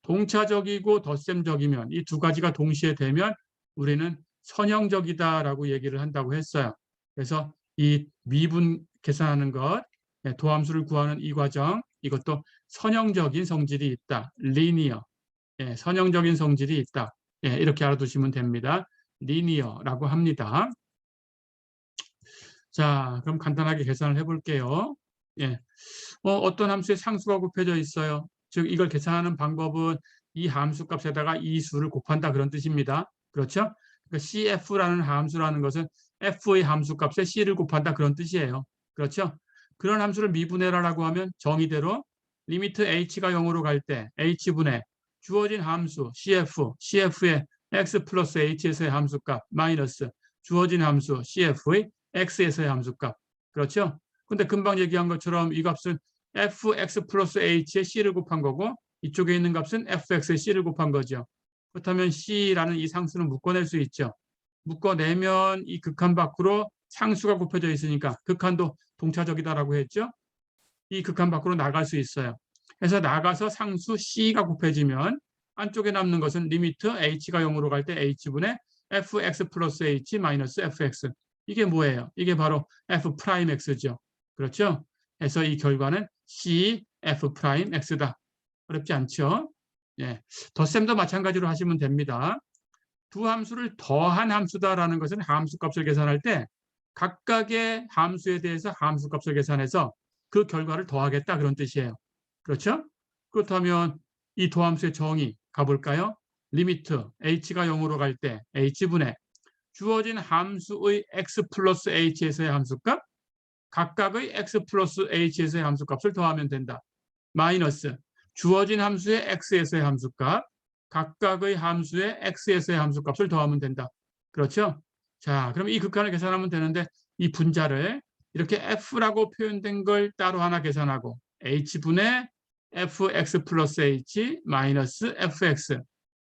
동차적이고 덧셈적이면 이 두 가지가 동시에 되면 우리는 선형적이다라고 얘기를 한다고 했어요. 그래서 이 미분 계산하는 것, 도함수를 구하는 이 과정, 이것도 선형적인 성질이 있다. 리니어, 선형적인 성질이 있다. 이렇게 알아두시면 됩니다. 리니어라고 합니다. 자, 그럼 간단하게 계산을 해볼게요. 예, 어떤 함수의 상수가 곱해져 있어요. 즉 이걸 계산하는 방법은 이 함수 값에다가 이 수를 곱한다 그런 뜻입니다. 그렇죠? 그러니까 CF라는 함수라는 것은 F의 함수 값에 C를 곱한다 그런 뜻이에요. 그렇죠? 그런 함수를 미분해라라고 하면 정의대로 리미트 H가 0으로 갈 때 H분의 주어진 함수 CF의 X 플러스 H에서의 함수값 마이너스 주어진 함수 CF의 X에서의 함수값. 그렇죠? 근데 금방 얘기한 것처럼 이 값은 fx 플러스 h에 c를 곱한 거고 이쪽에 있는 값은 fx에 c를 곱한 거죠. 그렇다면 c라는 이 상수는 묶어낼 수 있죠. 묶어내면 이 극한 밖으로 상수가 곱해져 있으니까 극한도 동차적이다라고 했죠. 이 극한 밖으로 나갈 수 있어요. 그래서 나가서 상수 c가 곱해지면 안쪽에 남는 것은 리미트 h가 0으로 갈 때 h분의 fx 플러스 h 마이너스 fx. 이게 뭐예요? 이게 바로 f 프라임 x죠. 그렇죠? 그래서 이 결과는 C, F 프라임 X다. 어렵지 않죠? 예. 덧셈도 마찬가지로 하시면 됩니다. 두 함수를 더한 함수다라는 것은 함수 값을 계산할 때 각각의 함수에 대해서 함수값을 계산해서 그 결과를 더하겠다 그런 뜻이에요. 그렇죠? 그렇다면 이 도함수의 정의 가볼까요? 리미트 h가 0으로 갈 때 h분의 주어진 함수의 x 플러스 h에서의 함수값, 각각의 x 플러스 h에서의 함수값을 더하면 된다. 마이너스 주어진 함수의 x에서의 함수값, 각각의 함수의 x에서의 함수값을 더하면 된다. 그렇죠? 자, 그럼 이 극한을 계산하면 되는데 이 분자를 이렇게 f라고 표현된 걸 따로 하나 계산하고 h분의 fx 플러스 h 마이너스 fx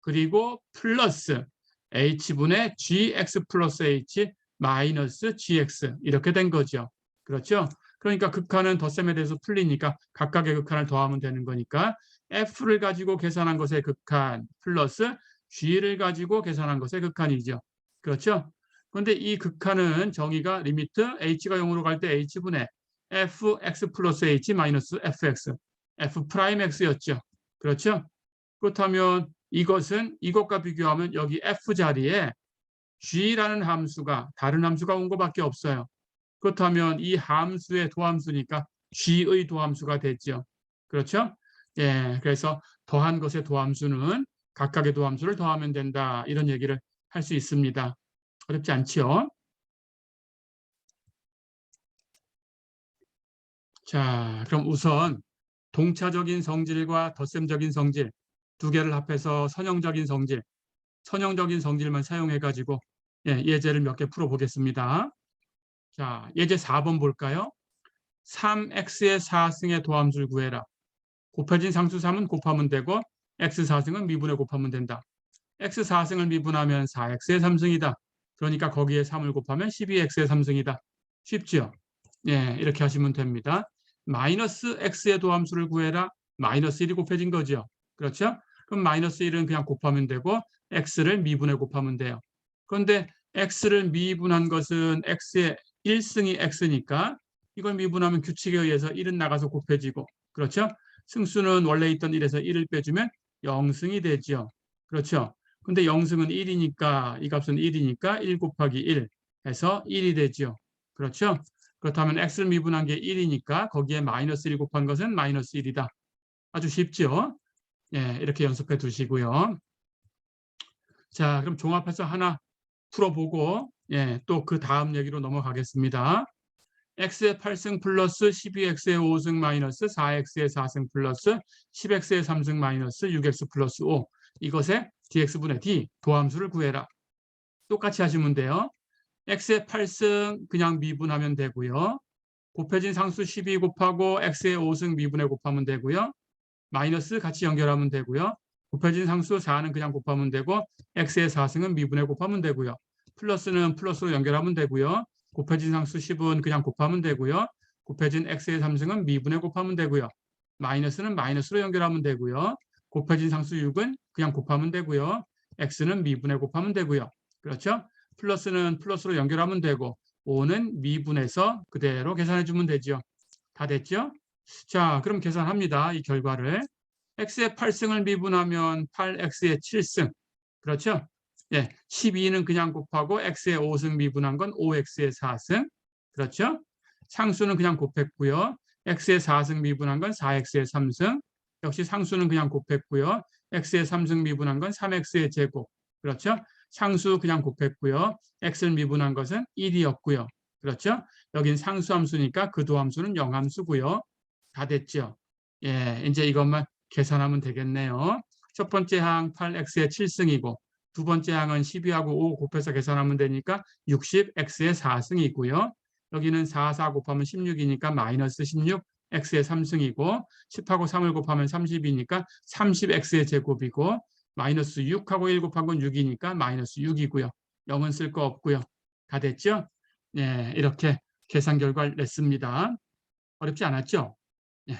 그리고 플러스 h분의 gx 플러스 h 마이너스 gx 이렇게 된 거죠. 그렇죠? 그러니까 극한은 덧셈에 대해서 풀리니까 각각의 극한을 더하면 되는 거니까 f를 가지고 계산한 것의 극한 플러스 g를 가지고 계산한 것의 극한이죠. 그렇죠? 그런데 이 극한은 정의가 리미트 h가 0으로 갈 때 h분의 fx 플러스 h 마이너스 fx f 프라임 x였죠. 그렇죠? 그렇다면 이것은 이것과 비교하면 여기 f 자리에 g라는 함수가 다른 함수가 온 것밖에 없어요. 그렇다면 이 함수의 도함수니까 g의 도함수가 됐죠. 그렇죠? 예, 그래서 더한 것의 도함수는 각각의 도함수를 더하면 된다. 이런 얘기를 할 수 있습니다. 어렵지 않죠? 자, 그럼 우선 동차적인 성질과 덧셈적인 성질 두 개를 합해서 선형적인 성질, 선형적인 성질만 사용해가지고 예제를 몇 개 풀어보겠습니다. 자, 예제 4번 볼까요? 3x의 4승의 도함수를 구해라. 곱해진 상수 3은 곱하면 되고 x 4승은 미분해 곱하면 된다. x 4승을 미분하면 4x의 3승이다. 그러니까 거기에 3을 곱하면 12x의 3승이다. 쉽죠? 예, 이렇게 하시면 됩니다. 마이너스 x의 도함수를 구해라. 마이너스 1이 곱해진 거죠. 그렇죠? 그럼 마이너스 1은 그냥 곱하면 되고 x를 미분해 곱하면 돼요. 그런데 x를 미분한 것은 x의 1승이 x니까 이걸 미분하면 규칙에 의해서 1은 나가서 곱해지고 그렇죠? 승수는 원래 있던 1에서 1을 빼주면 0승이 되죠. 그렇죠? 근데 0승은 1이니까 이 값은 1이니까 1 곱하기 1 해서 1이 되죠. 그렇죠? 그렇다면 x를 미분한 게 1이니까 거기에 마이너스 1 곱한 것은 마이너스 1이다. 아주 쉽죠? 예, 이렇게 연습해 두시고요. 자, 그럼 종합해서 하나 풀어보고 또 그 다음 얘기로 넘어가겠습니다. x의 8승 플러스 12x의 5승 마이너스 4x의 4승 플러스 10x의 3승 마이너스 6x 플러스 5 이것의 dx분의 d 도함수를 구해라. 똑같이 하시면 돼요. x의 8승 그냥 미분하면 되고요. 곱해진 상수 12 곱하고 x의 5승 미분해 곱하면 되고요. 마이너스 같이 연결하면 되고요. 곱해진 상수 4는 그냥 곱하면 되고 x의 4승은 미분해 곱하면 되고요. 플러스는 플러스로 연결하면 되고요. 곱해진 상수 10은 그냥 곱하면 되고요. 곱해진 x의 3승은 미분해 곱하면 되고요. 마이너스는 마이너스로 연결하면 되고요. 곱해진 상수 6은 그냥 곱하면 되고요. x는 미분해 곱하면 되고요. 그렇죠? 플러스는 플러스로 연결하면 되고 5는 미분해서 그대로 계산해 주면 되죠. 다 됐죠? 자, 그럼 계산합니다. 이 결과를. x의 8승을 미분하면 8x의 7승. 그렇죠? 예, 12는 그냥 곱하고 x의 5승 미분한 건 5x의 4승. 그렇죠? 상수는 그냥 곱했고요. x의 4승 미분한 건 4x의 3승. 역시 상수는 그냥 곱했고요. x의 3승 미분한 건 3x의 제곱. 그렇죠? 상수 그냥 곱했고요. x를 미분한 것은 1이었고요. 그렇죠? 여긴 상수함수니까 그 도함수는 영함수고요. 다 됐죠? 예, 이제 이것만 계산하면 되겠네요. 첫 번째 항 8x의 7승이고 두 번째 항은 12하고 5 곱해서 계산하면 되니까 60x의 4승이고요. 여기는 4, 4 곱하면 16이니까 마이너스 16, x의 3승이고 10하고 3을 곱하면 30이니까 30x의 제곱이고 마이너스 6하고 1 곱한 건 6이니까 마이너스 6이고요. 0은 쓸 거 없고요. 다 됐죠? 네, 이렇게 계산 결과를 냈습니다. 어렵지 않았죠? 네.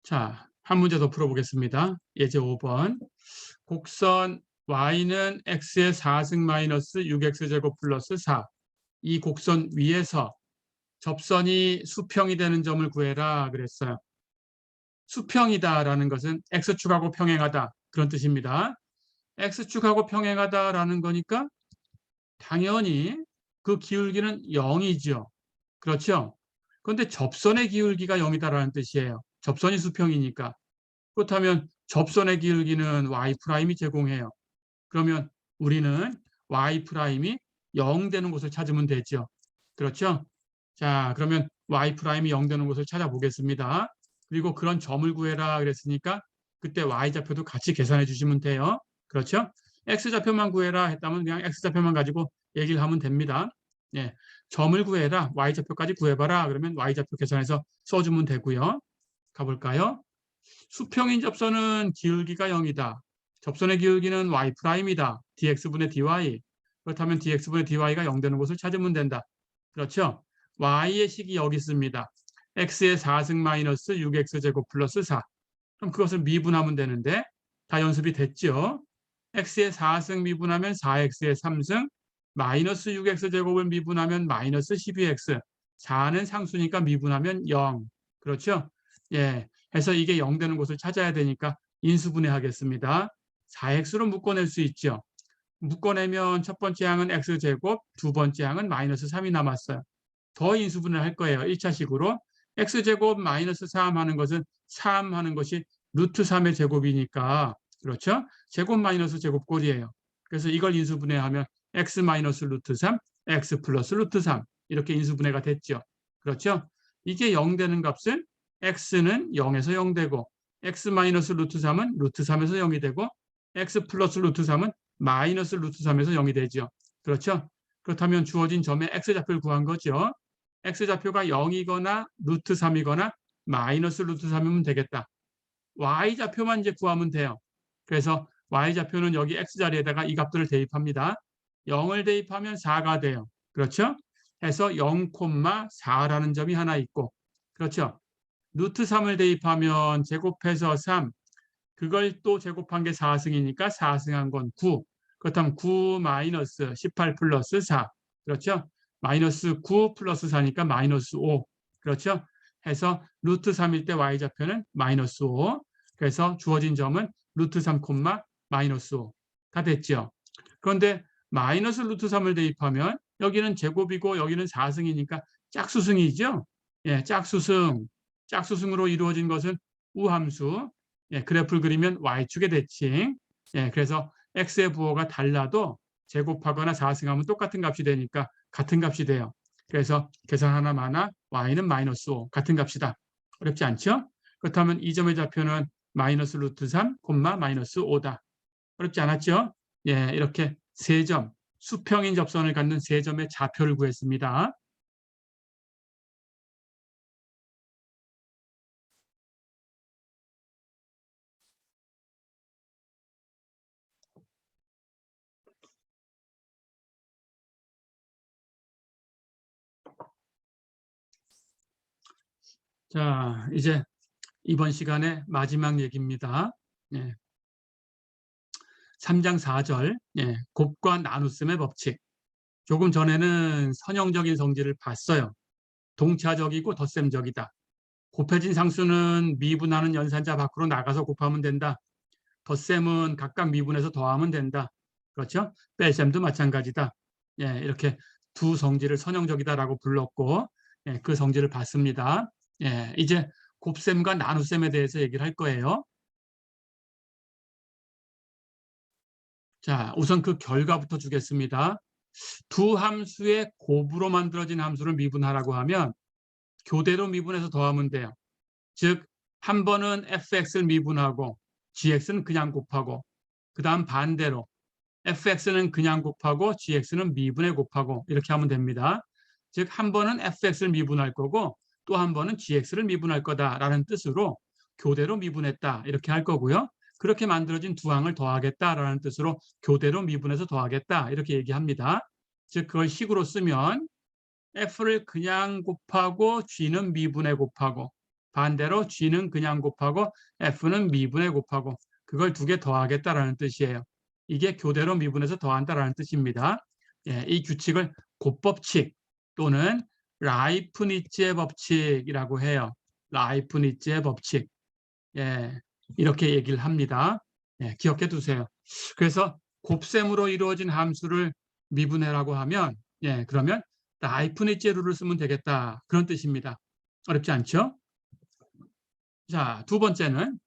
자, 한 문제 더 풀어보겠습니다. 예제 5번. 곡선 y는 x의 4승 마이너스 6x제곱 플러스 4. 이 곡선 위에서 접선이 수평이 되는 점을 구해라 그랬어요. 수평이다라는 것은 x축하고 평행하다 그런 뜻입니다. x축하고 평행하다라는 거니까 당연히 그 기울기는 0이죠. 그렇죠? 그런데 접선의 기울기가 0이다라는 뜻이에요. 접선이 수평이니까. 그렇다면 접선의 기울기는 y' 제공해요. 그러면 우리는 y' 0 되는 곳을 찾으면 되죠. 그렇죠? 자, 그러면 y' 0 되는 곳을 찾아보겠습니다. 그리고 그런 점을 구해라 그랬으니까 그때 y좌표도 같이 계산해 주시면 돼요. 그렇죠? x좌표만 구해라 했다면 그냥 x좌표만 가지고 얘기를 하면 됩니다. 예, 점을 구해라, y좌표까지 구해봐라 그러면 y좌표 계산해서 써주면 되고요. 가볼까요? 수평인 접선은 기울기가 0이다. 접선의 기울기는 y'이다. dx분의 dy. 그렇다면 dx분의 dy가 0 되는 곳을 찾으면 된다. 그렇죠? y의 식이 여기 있습니다. x의 4승 마이너스 6x제곱 플러스 4. 그럼 그것을 미분하면 되는데 다 연습이 됐죠? x의 4승 미분하면 4x의 3승, 마이너스 6x제곱을 미분하면 마이너스 12x. 4는 상수니까 미분하면 0. 그렇죠? 예. 해서 이게 0 되는 곳을 찾아야 되니까 인수분해하겠습니다. 4x로 묶어낼 수 있죠. 묶어내면 첫 번째 항은 x제곱, 두 번째 항은 마이너스 3이 남았어요. 더 인수분해를 할 거예요. 1차식으로. x제곱 마이너스 3 하는 것은 3 하는 것이 루트 3의 제곱이니까 그렇죠? 제곱 마이너스 제곱 꼴이에요. 그래서 이걸 인수분해하면 x 마이너스 루트 3, x 플러스 루트 3 이렇게 인수분해가 됐죠. 그렇죠? 이게 0 되는 값을 x는 0에서 0 되고 x 마이너스 루트 3은 루트 3에서 0이 되고 x 플러스 루트 3은 마이너스 루트 3에서 0이 되죠. 그렇죠? 그렇다면 주어진 점의 x좌표를 구한 거죠. x좌표가 0이거나 루트 3이거나 마이너스 루트 3이면 되겠다. y좌표만 이제 구하면 돼요. 그래서 y좌표는 여기 x자리에다가 이 값들을 대입합니다. 0을 대입하면 4가 돼요. 그렇죠? 해서 0,4라는 점이 하나 있고 그렇죠? 루트 3을 대입하면 제곱해서 3 그걸 또 제곱한 게 4승이니까 4승한 건 9. 그렇다면 9 마이너스 18 플러스 4. 그렇죠? 마이너스 9 플러스 4니까 마이너스 5. 그렇죠? 해서 루트 3일 때 y좌표는 마이너스 5. 그래서 주어진 점은 루트 3, 마이너스 5. 다 됐죠? 그런데 마이너스 루트 3을 대입하면 여기는 제곱이고 여기는 4승이니까 짝수승이죠? 예, 짝수승. 짝수승으로 이루어진 것은 우함수. 예, 그래프를 그리면 y축의 대칭. 예, 그래서 x의 부호가 달라도 제곱하거나 4승하면 똑같은 값이 되니까 같은 값이 돼요. 그래서 계산 하나 많아 y는 마이너스 5 같은 값이다. 어렵지 않죠? 그렇다면 이 점의 좌표는 마이너스 루트 3, 마이너스 5다. 어렵지 않았죠? 예, 이렇게 세 점, 수평인 접선을 갖는 세 점의 좌표를 구했습니다. 자, 이제 이번 시간의 마지막 얘기입니다. 예. 3장 4절, 예, 곱과 나눗셈의 법칙. 조금 전에는 선형적인 성질을 봤어요. 동차적이고 덧셈적이다. 곱해진 상수는 미분하는 연산자 밖으로 나가서 곱하면 된다. 덧셈은 각각 미분해서 더하면 된다. 그렇죠? 뺄셈도 마찬가지다. 예, 이렇게 두 성질을 선형적이다라고 불렀고 예, 그 성질을 봤습니다. 예, 이제 곱셈과 나눗셈에 대해서 얘기를 할 거예요. 자, 우선 그 결과부터 주겠습니다. 두 함수의 곱으로 만들어진 함수를 미분하라고 하면 교대로 미분해서 더하면 돼요. 즉, 한 번은 fx를 미분하고 gx는 그냥 곱하고 그 다음 반대로 fx는 그냥 곱하고 gx는 미분해 곱하고 이렇게 하면 됩니다. 즉, 한 번은 fx를 미분할 거고 또 한 번은 gx를 미분할 거다라는 뜻으로 교대로 미분했다 이렇게 할 거고요. 그렇게 만들어진 두 항을 더하겠다라는 뜻으로 교대로 미분해서 더하겠다 이렇게 얘기합니다. 즉, 그걸 식으로 쓰면 f를 그냥 곱하고 g는 미분해 곱하고 반대로 g는 그냥 곱하고 f는 미분해 곱하고 그걸 두 개 더하겠다라는 뜻이에요. 이게 교대로 미분해서 더한다라는 뜻입니다. 예, 이 규칙을 곱법칙 또는 라이프니츠의 법칙이라고 해요. 라이프니츠의 법칙. 예, 이렇게 얘기를 합니다. 예, 기억해 두세요. 그래서 곱셈으로 이루어진 함수를 미분해라고 하면 예, 그러면 라이프니츠 룰을 쓰면 되겠다. 그런 뜻입니다. 어렵지 않죠? 자, 두 번째는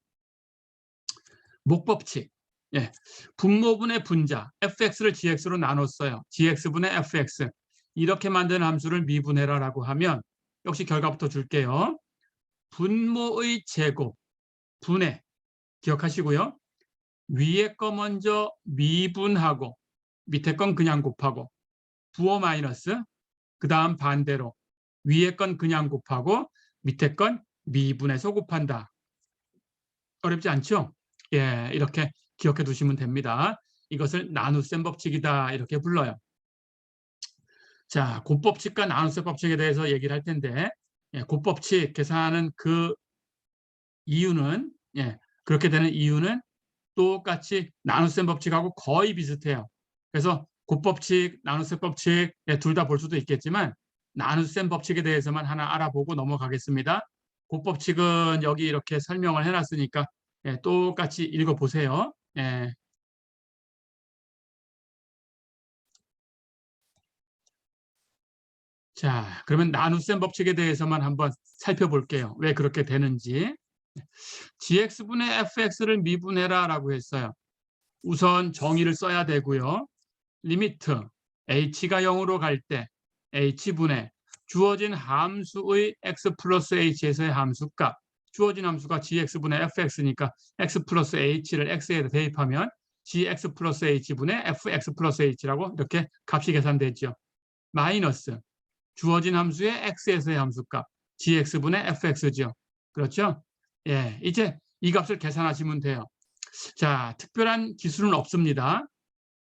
목법칙. 예, 분모분의 분자 fx를 gx로 나눴어요. gx분의 fx. 이렇게 만든 함수를 미분해라라고 하면 역시 결과부터 줄게요. 분모의 제곱, 분해. 기억하시고요. 위에 거 먼저 미분하고 밑에 건 그냥 곱하고 부호 마이너스 그 다음 반대로 위에 건 그냥 곱하고 밑에 건 미분해서 곱한다. 어렵지 않죠? 예, 이렇게 기억해 두시면 됩니다. 이것을 나눗셈 법칙이다 이렇게 불러요. 자, 곱법칙과 나눗셈 법칙에 대해서 얘기를 할 텐데 예, 곱법칙 계산하는 그 이유는 예, 그렇게 되는 이유는 똑같이 나눗셈 법칙하고 거의 비슷해요. 그래서 곱법칙, 나눗셈 법칙 예, 둘 다 볼 수도 있겠지만 나눗셈 법칙에 대해서만 하나 알아보고 넘어가겠습니다. 곱법칙은 여기 이렇게 설명을 해놨으니까 예, 똑같이 읽어보세요. 예. 자, 그러면 나눗셈 법칙에 대해서만 한번 살펴볼게요. 왜 그렇게 되는지. gx분의 fx를 미분해라 라고 했어요. 우선 정의를 써야 되고요. 리미트 h가 0으로 갈 때 h분의 주어진 함수의 x 플러스 h에서의 함수값 주어진 함수가 gx분의 fx니까 x 플러스 h를 x에 대입하면 gx 플러스 h분의 fx 플러스 h라고 이렇게 값이 계산되죠. 마이너스 주어진 함수의 x에서의 함수값 gx분의 fx죠. 그렇죠? 예, 이제 이 값을 계산하시면 돼요. 자, 특별한 기술은 없습니다.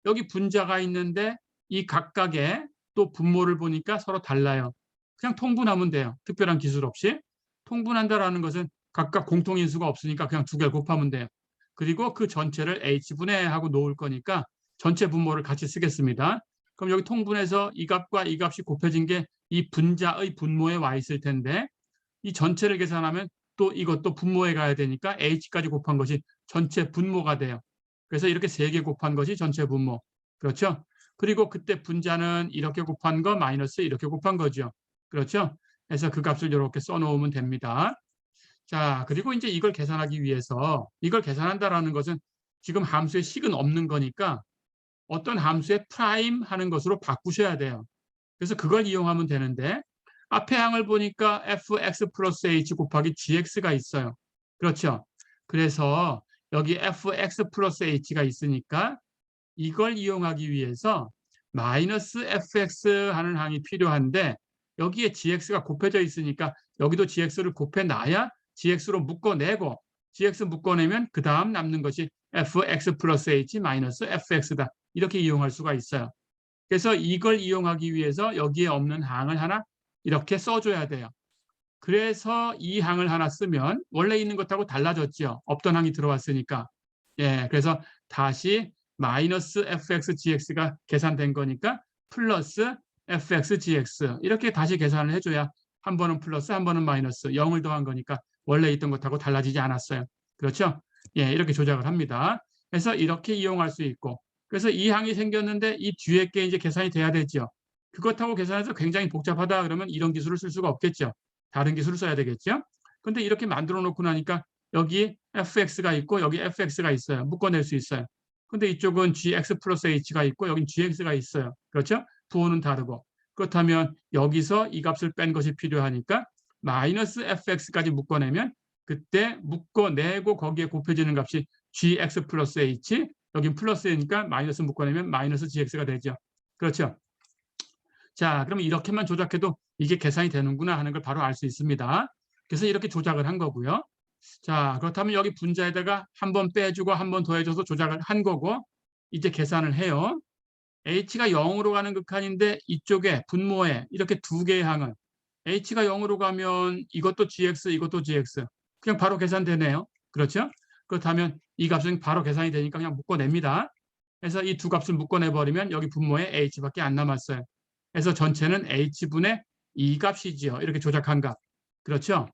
여기 분자가 있는데 이 각각의 또 분모를 보니까 서로 달라요. 그냥 통분하면 돼요. 특별한 기술 없이. 통분한다라는 것은 각각 공통인수가 없으니까 그냥 두 개를 곱하면 돼요. 그리고 그 전체를 h분의 하고 놓을 거니까 전체 분모를 같이 쓰겠습니다. 그럼 여기 통분해서 이 값과 이 값이 곱해진 게 이 분자의 분모에 와 있을 텐데 이 전체를 계산하면 또 이것도 분모에 가야 되니까 h까지 곱한 것이 전체 분모가 돼요. 그래서 이렇게 3개 곱한 것이 전체 분모. 그렇죠? 그리고 그때 분자는 이렇게 곱한 거 마이너스 이렇게 곱한 거죠. 그렇죠? 그래서 그 값을 이렇게 써놓으면 됩니다. 자, 그리고 이제 이걸 계산하기 위해서 이걸 계산한다라는 것은 지금 함수의 식은 없는 거니까 어떤 함수의 프라임 하는 것으로 바꾸셔야 돼요. 그래서 그걸 이용하면 되는데 앞에 항을 보니까 fx 플러스 h 곱하기 gx가 있어요. 그렇죠? 그래서 여기 fx 플러스 h가 있으니까 이걸 이용하기 위해서 마이너스 fx 하는 항이 필요한데 여기에 gx가 곱해져 있으니까 여기도 gx를 곱해놔야 gx로 묶어내고 gx 묶어내면 그 다음 남는 것이 fx 플러스 h 마이너스 fx다. 이렇게 이용할 수가 있어요. 그래서 이걸 이용하기 위해서 여기에 없는 항을 하나 이렇게 써줘야 돼요. 그래서 이 항을 하나 쓰면 원래 있는 것하고 달라졌죠. 없던 항이 들어왔으니까. 예, 그래서 다시 마이너스 fx gx가 계산된 거니까 플러스 fx gx 이렇게 다시 계산을 해줘야 한 번은 플러스 한 번은 마이너스 0을 더한 거니까 원래 있던 것하고 달라지지 않았어요. 그렇죠? 예, 이렇게 조작을 합니다. 그래서 이렇게 이용할 수 있고 그래서 이 항이 생겼는데 이 뒤에 게 이제 계산이 돼야 되죠. 그것하고 계산해서 굉장히 복잡하다 그러면 이런 기술을 쓸 수가 없겠죠. 다른 기술을 써야 되겠죠. 근데 이렇게 만들어 놓고 나니까 여기 fx가 있고 여기 fx가 있어요. 묶어낼 수 있어요. 근데 이쪽은 gx 플러스 h가 있고 여긴 gx가 있어요. 그렇죠? 부호는 다르고. 그렇다면 여기서 이 값을 뺀 것이 필요하니까 마이너스 fx까지 묶어내면 그때 묶어내고 거기에 곱해지는 값이 gx 플러스 h 여긴 플러스니까 마이너스 묶어내면 마이너스 gx가 되죠. 그렇죠? 자, 그럼 이렇게만 조작해도 이게 계산이 되는구나 하는 걸 바로 알 수 있습니다. 그래서 이렇게 조작을 한 거고요. 자, 그렇다면 여기 분자에다가 한 번 빼주고 한 번 더해줘서 조작을 한 거고 이제 계산을 해요. h가 0으로 가는 극한인데 이쪽에 분모에 이렇게 두 개의 항은 h가 0으로 가면 이것도 gx 이것도 gx 그냥 바로 계산되네요. 그렇죠? 그렇다면 이 값은 바로 계산이 되니까 그냥 묶어냅니다. 그래서 이 두 값을 묶어내버리면 여기 분모에 h밖에 안 남았어요. 그래서 전체는 h분의 2값이지요. 이렇게 조작한 값. 그렇죠?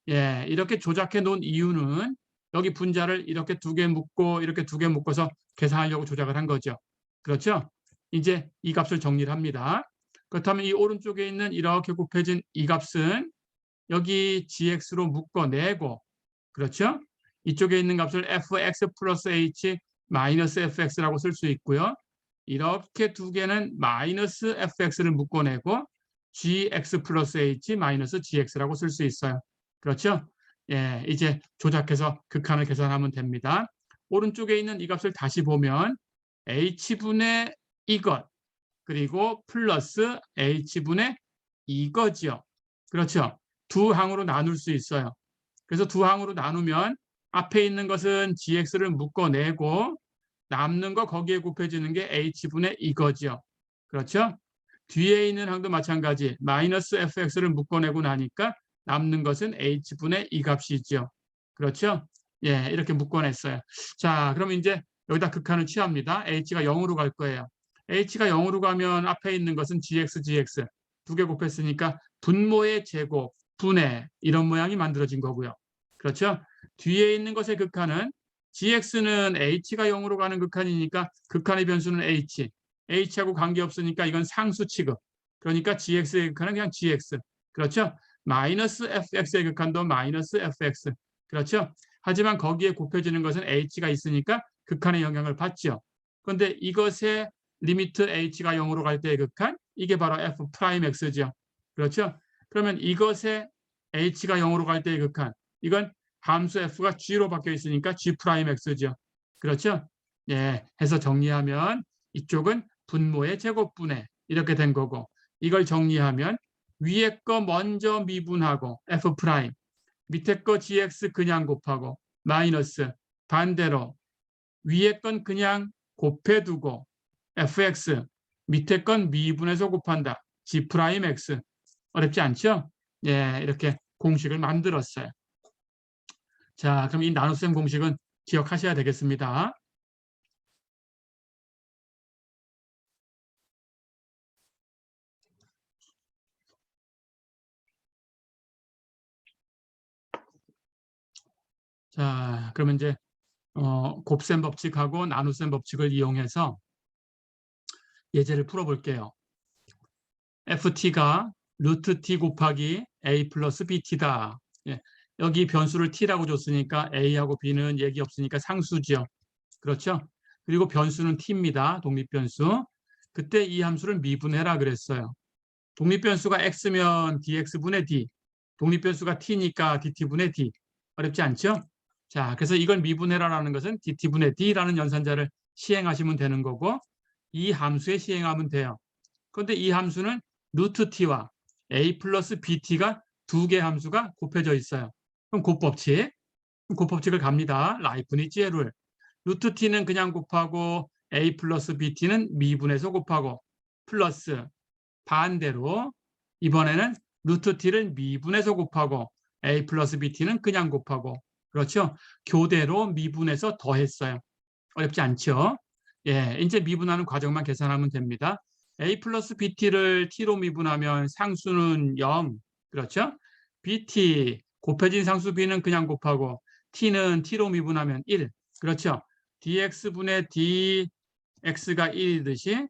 예, 이렇게 조작해 놓은 이유는 여기 분자를 이렇게 두 개 묶고 이렇게 두 개 묶어서 계산하려고 조작을 한 거죠. 그렇죠? 이제 이 값을 정리를 합니다. 그렇다면 이 오른쪽에 있는 이렇게 곱해진 이 값은 여기 gx로 묶어내고, 그렇죠? 이쪽에 있는 값을 fx 플러스 h 마이너스 fx라고 쓸 수 있고요. 이렇게 두 개는 마이너스 fx를 묶어내고 gx 플러스 h 마이너스 gx라고 쓸 수 있어요. 그렇죠? 예, 이제 조작해서 극한을 계산하면 됩니다. 오른쪽에 있는 이 값을 다시 보면 h분의 이것 그리고 플러스 h분의 이거지요. 그렇죠? 두 항으로 나눌 수 있어요. 그래서 두 항으로 나누면 앞에 있는 것은 gx를 묶어내고 남는 거 거기에 곱해지는 게 h분의 이거죠. 그렇죠? 뒤에 있는 항도 마찬가지. 마이너스 fx를 묶어내고 나니까 남는 것은 h분의 이 값이죠. 그렇죠? 예, 이렇게 묶어냈어요. 자, 그럼 이제 여기다 극한을 취합니다. h가 0으로 갈 거예요. h가 0으로 가면 앞에 있는 것은 gx 두 개 곱했으니까 분모의 제곱, 분의 이런 모양이 만들어진 거고요. 그렇죠? 뒤에 있는 것의 극한은 gx는 h가 0으로 가는 극한이니까 극한의 변수는 h하고 관계없으니까 이건 상수 취급. 그러니까 gx의 극한은 그냥 gx. 그렇죠? 마이너스 fx의 극한도 마이너스 fx. 그렇죠? 하지만 거기에 곱해지는 것은 h가 있으니까 극한의 영향을 받죠. 그런데 이것의 리미트 h가 0으로 갈 때의 극한, 이게 바로 f'x죠. 그렇죠? 그러면 이것의 h가 0으로 갈 때의 극한, 이건 함수 f가 g로 바뀌어 있으니까 g'x죠. 그렇죠? 예, 해서 정리하면 이쪽은 분모의 제곱분해 이렇게 된 거고, 이걸 정리하면 위에 거 먼저 미분하고 f', 밑에 거 gx 그냥 곱하고 마이너스, 반대로 위에 건 그냥 곱해두고 fx, 밑에 건 미분해서 곱한다. g'x. 어렵지 않죠? 예, 이렇게 공식을 만들었어요. 자, 그럼 이 나눗셈 공식은 기억하셔야 되겠습니다. 자, 그러면 이제 곱셈 법칙하고 나눗셈 법칙을 이용해서 예제를 풀어볼게요. ft가 루트 t 곱하기 a 플러스 bt다. 예, 여기 변수를 t라고 줬으니까 a하고 b는 얘기 없으니까 상수죠. 그렇죠? 그리고 변수는 t입니다. 독립변수. 그때 이 함수를 미분해라 그랬어요. 독립변수가 x면 dx분의 d, 독립변수가 t니까 dt분의 d. 어렵지 않죠? 자, 그래서 이걸 미분해라라는 것은 dt분의 d라는 연산자를 시행하시면 되는 거고, 이 함수에 시행하면 돼요. 그런데 이 함수는 루트 t와 a 플러스 bt가 두 개 함수가 곱해져 있어요. 그럼 곱법칙을 갑니다. 라이프니츠의 룰. 루트 t는 그냥 곱하고 a 플러스 bt는 미분해서 곱하고, 플러스 반대로 이번에는 루트 t를 미분해서 곱하고 a 플러스 bt는 그냥 곱하고, 그렇죠? 교대로 미분해서 더했어요. 어렵지 않죠? 예, 이제 미분하는 과정만 계산하면 됩니다. a 플러스 bt를 t로 미분하면 상수는 0, 그렇죠? bt, 곱해진 상수 b는 그냥 곱하고 t는 t로 미분하면 1, 그렇죠? dx분의 dx가 1이듯이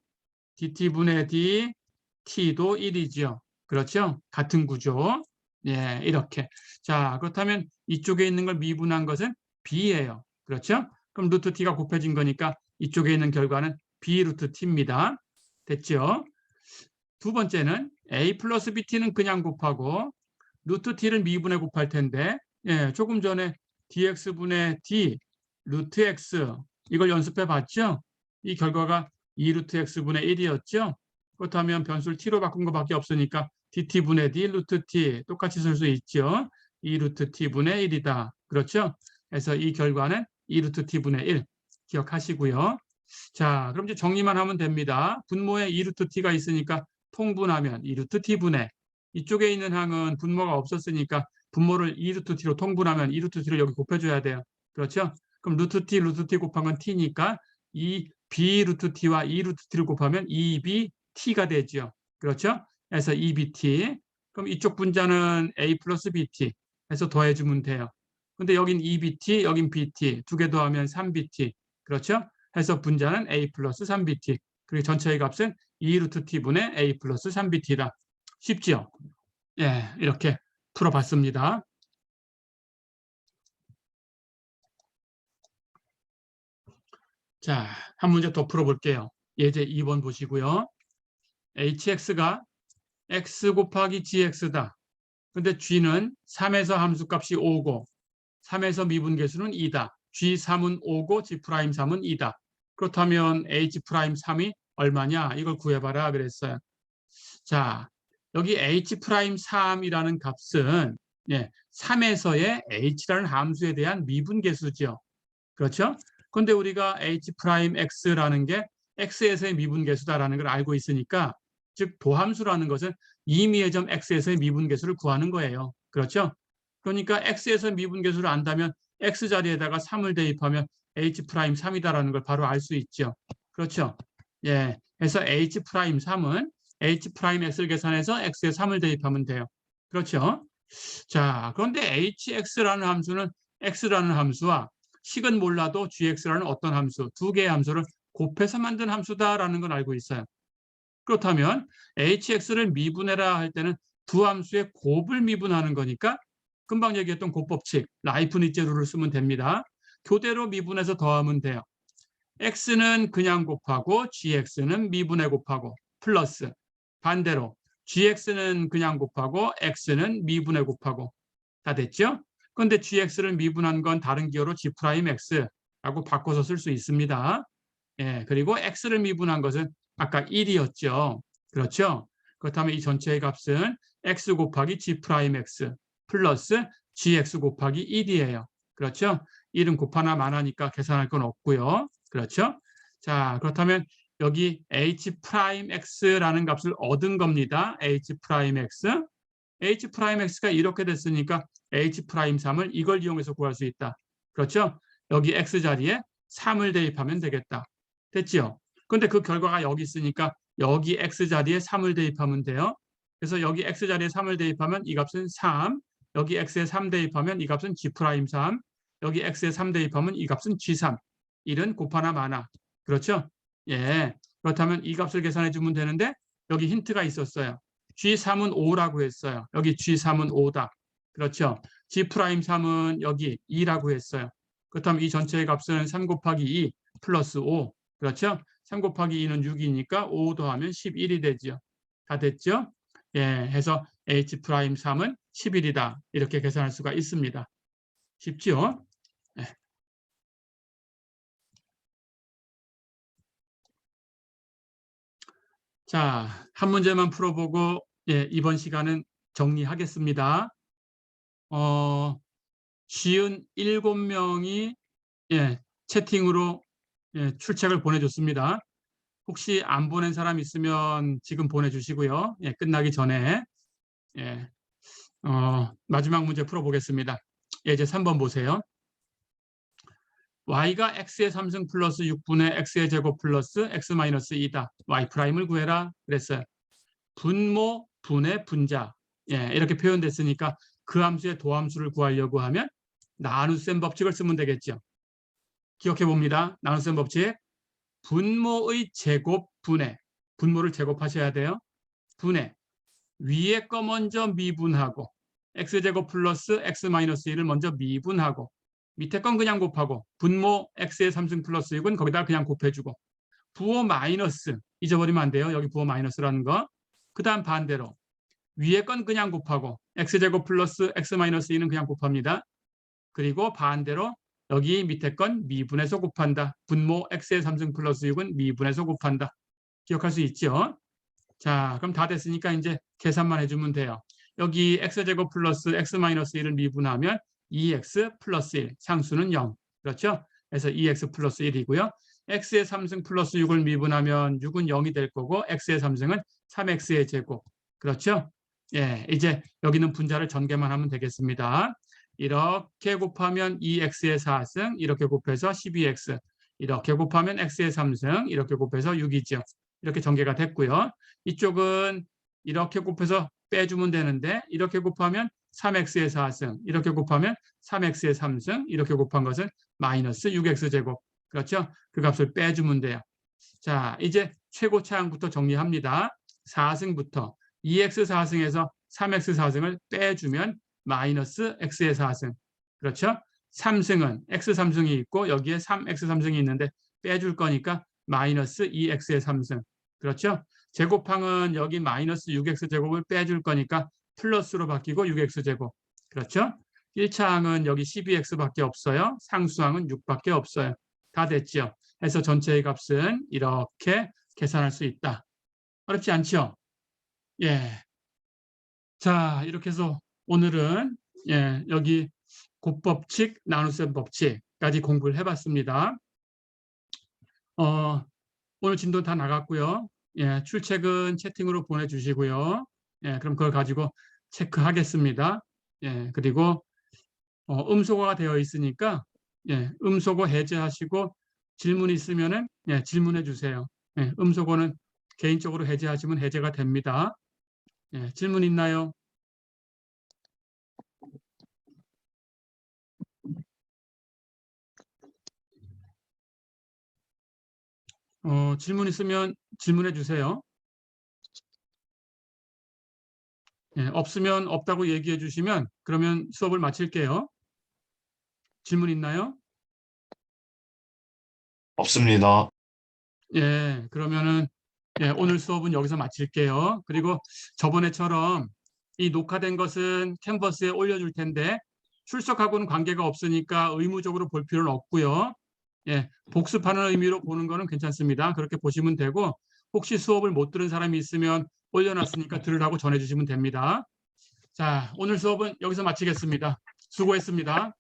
dt분의 d, t도 1이죠. 그렇죠? 같은 구조. 예, 이렇게. 자, 그렇다면 이쪽에 있는 걸 미분한 것은 b예요. 그렇죠? 그럼 루트 t가 곱해진 거니까 이쪽에 있는 결과는 b 루트 t입니다. 됐죠? 두 번째는 a 플러스 bt는 그냥 곱하고 루트 t를 미분해 곱할 텐데, 예, 조금 전에 dx분의 d 루트 x 이걸 연습해 봤죠? 이 결과가 2 루트 x분의 1이었죠? 그렇다면 변수를 t로 바꾼 것밖에 없으니까 dt분의 d 루트 t 똑같이 쓸 수 있죠? 2 루트 t분의 1이다. 그렇죠? 그래서 이 결과는 2 루트 t분의 1 기억하시고요. 자, 그럼 이제 정리만 하면 됩니다. 분모에 2 루트 t가 있으니까 통분하면 2 루트 t분의, 이쪽에 있는 항은 분모가 없었으니까 분모를 2 루트 t로 통분하면 2 루트 t를 여기 곱해줘야 돼요. 그렇죠? 그럼 루트 t 곱한 건 t니까 이 b 루트 t와 2 루트 t를 곱하면 2bt가 되죠. 그렇죠? 그래서 2bt. 그럼 이쪽 분자는 a 플러스 bt 해서 더해주면 돼요. 근데 여긴 2bt, 여긴 bt. 두 개 더하면 3bt. 그렇죠? 해서 분자는 a 플러스 3bt. 그리고 전체의 값은 2루트 t분의 a 플러스 3bt다. 쉽지요? 예, 이렇게 풀어봤습니다. 자, 한 문제 더 풀어볼게요. 예제 2번 보시고요. hx가 x 곱하기 gx다. 근데 g는 3에서 함수값이 5고 3에서 미분계수는 2다. G3은 5고 G'3은 2다. 그렇다면 H'3이 얼마냐? 이걸 구해봐라 그랬어요. 자, 여기 H'3이라는 값은 3에서의 H라는 함수에 대한 미분계수죠. 그렇죠? 근데 우리가 H'X라는 게 X에서의 미분계수다라는 걸 알고 있으니까 즉 도함수라는 것은 임의의 점 X에서의 미분계수를 구하는 거예요. 그렇죠? 그러니까 X에서 미분계수를 안다면 X 자리에다가 3을 대입하면 H'3이다라는 걸 바로 알 수 있죠. 그렇죠? 예. 그래서 H'3은 H'X를 계산해서 X에 3을 대입하면 돼요. 그렇죠? 자, 그런데 hx라는 함수는 x라는 함수와 식은 몰라도 gx라는 어떤 함수, 두 개의 함수를 곱해서 만든 함수다라는 걸 알고 있어요. 그렇다면 hx를 미분해라 할 때는 두 함수의 곱을 미분하는 거니까 금방 얘기했던 곱법칙, 라이프니츠 룰을 쓰면 됩니다. 교대로 미분해서 더하면 돼요. x는 그냥 곱하고 gx는 미분해 гов하고 플러스 반대로 gx는 그냥 곱하고 x는 미분해 곱하고 다 됐죠? 그런데 gx를 미분한 건 다른 기호로 g'x라고 바꿔서 쓸 수 있습니다. 예, 그리고 x를 미분한 것은 아까 1이었죠. 그렇죠? 그렇다면 이 전체의 값은 x 곱하기 g'x 플러스 gx 곱하기 1이에요. 그렇죠? 1은 곱하나 마나니까 계산할 건 없고요. 그렇죠? 자, 그렇다면 여기 h'x라는 값을 얻은 겁니다. h'x. h'x가 이렇게 됐으니까 h'3을 이걸 이용해서 구할 수 있다. 그렇죠? 여기 x 자리에 3을 대입하면 되겠다. 됐죠? 근데 그 결과가 여기 있으니까 여기 x 자리에 3을 대입하면 돼요. 그래서 여기 x 자리에 3을 대입하면 이 값은 3, 여기 x에 3 대입하면 이 값은 g'3, 여기 x에 3 대입하면 이 값은 g3. 1은 곱하나 마나. 그렇죠? 예. 그렇다면 이 값을 계산해 주면 되는데 여기 힌트가 있었어요. G3은 5라고 했어요. 여기 G3은 5다. 그렇죠? G'3은 여기 2라고 했어요. 그렇다면 이 전체의 값은 3 곱하기 2 플러스 5. 그렇죠? 3 곱하기 2는 6이니까 5 더하면 11이 되죠. 다 됐죠? 예, 해서 H'3은 11이다. 이렇게 계산할 수가 있습니다. 쉽죠? 예. 자, 한 문제만 풀어보고 이번 시간은 정리하겠습니다. 쉬운 7명이 채팅으로 출첵을 보내줬습니다. 혹시 안 보낸 사람 있으면 지금 보내주시고요. 끝나기 전에 마지막 문제 풀어보겠습니다. 예제 3번 보세요. y가 x의 3승 플러스 6분의 x의 제곱 플러스 x 마이너스 2다. y'을 구해라 그랬어요. 분모, 분의 분자 이렇게 표현됐으니까 그 함수의 도함수를 구하려고 하면 나눗셈 법칙을 쓰면 되겠죠. 기억해 봅니다. 나눗셈 법칙. 분모의 제곱 분의, 분모를 제곱하셔야 돼요. 분의, 위에 거 먼저 미분하고 x제곱 플러스 x 마이너스 1을 먼저 미분하고 밑에 건 그냥 곱하고 분모 x의 3승 플러스 6은 거기다 그냥 곱해주고 부호 마이너스 잊어버리면 안 돼요. 여기 부호 마이너스라는 거. 그 다음 반대로 위에 건 그냥 곱하고 x제곱 플러스 x 마이너스 2는 그냥 곱합니다. 그리고 반대로 여기 밑에 건 미분해서 곱한다. 분모 x의 3승 플러스 6은 미분해서 곱한다. 기억할 수 있죠? 자, 그럼 다 됐으니까 이제 계산만 해주면 돼요. 여기 x제곱 플러스 x 마이너스 1을 미분하면 2x 플러스 1, 상수는 0. 그렇죠? 그래서 2x 플러스 1이고요. x의 3승 플러스 6을 미분하면 6은 0이 될 거고 x의 3승은 3x의 제곱. 그렇죠? 이제 여기는 분자를 전개만 하면 되겠습니다. 이렇게 곱하면 2x의 4승, 이렇게 곱해서 12x. 이렇게 곱하면 x의 3승, 이렇게 곱해서 6이죠. 이렇게 전개가 됐고요. 이쪽은 이렇게 곱해서 빼주면 되는데 이렇게 곱하면 3x의 4승 이렇게 곱하면 3x의 3승 이렇게 곱한 것은 마이너스 6x제곱. 그렇죠? 그 값을 빼주면 돼요. 자, 이제 최고차항부터 정리합니다. 4승부터 2x 4승에서 3x 4승을 빼주면 마이너스 x의 4승. 그렇죠? 3승은 x 3승이 있고 여기에 3x 3승이 있는데 빼줄 거니까 마이너스 2x의 3승. 그렇죠? 제곱항은 여기 마이너스 6x 제곱을 빼줄 거니까 플러스로 바뀌고 6x 제곱. 그렇죠? 1차항은 여기 12x밖에 없어요. 상수항은 6밖에 없어요. 다 됐죠? 해서 전체의 값은 이렇게 계산할 수 있다. 어렵지 않죠? 예. 자, 이렇게 해서 오늘은 여기 곱법칙, 나눗셈 법칙까지 공부를 해봤습니다. 오늘 진도 다 나갔고요. 예, 출첵은 채팅으로 보내주시고요. 예, 그럼 그걸 가지고 체크하겠습니다. 예, 그리고 음소거가 되어 있으니까 음소거 해제하시고 질문 있으면은 질문해 주세요. 음소거는 개인적으로 해제하시면 해제가 됩니다. 질문 있나요? 질문 있으면 질문해 주세요. 없으면 없다고 얘기해 주시면 그러면 수업을 마칠게요. 질문 있나요? 없습니다. 예, 그러면은 오늘 수업은 여기서 마칠게요. 그리고 저번에처럼 이 녹화된 것은 캔버스에 올려줄 텐데 출석하고는 관계가 없으니까 의무적으로 볼 필요는 없고요. 예, 복습하는 의미로 보는 거는 괜찮습니다. 그렇게 보시면 되고 혹시 수업을 못 들은 사람이 있으면 올려놨으니까 들으라고 전해주시면 됩니다. 자, 오늘 수업은 여기서 마치겠습니다. 수고했습니다.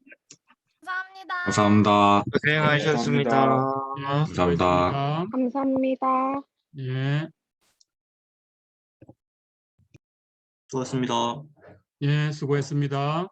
감사합니다. 감사합니다. 고생하셨습니다. 예, 감사합니다. 수고했습니다. 감사합니다. 예, 수고하셨습니다. 예, 수고했습니다.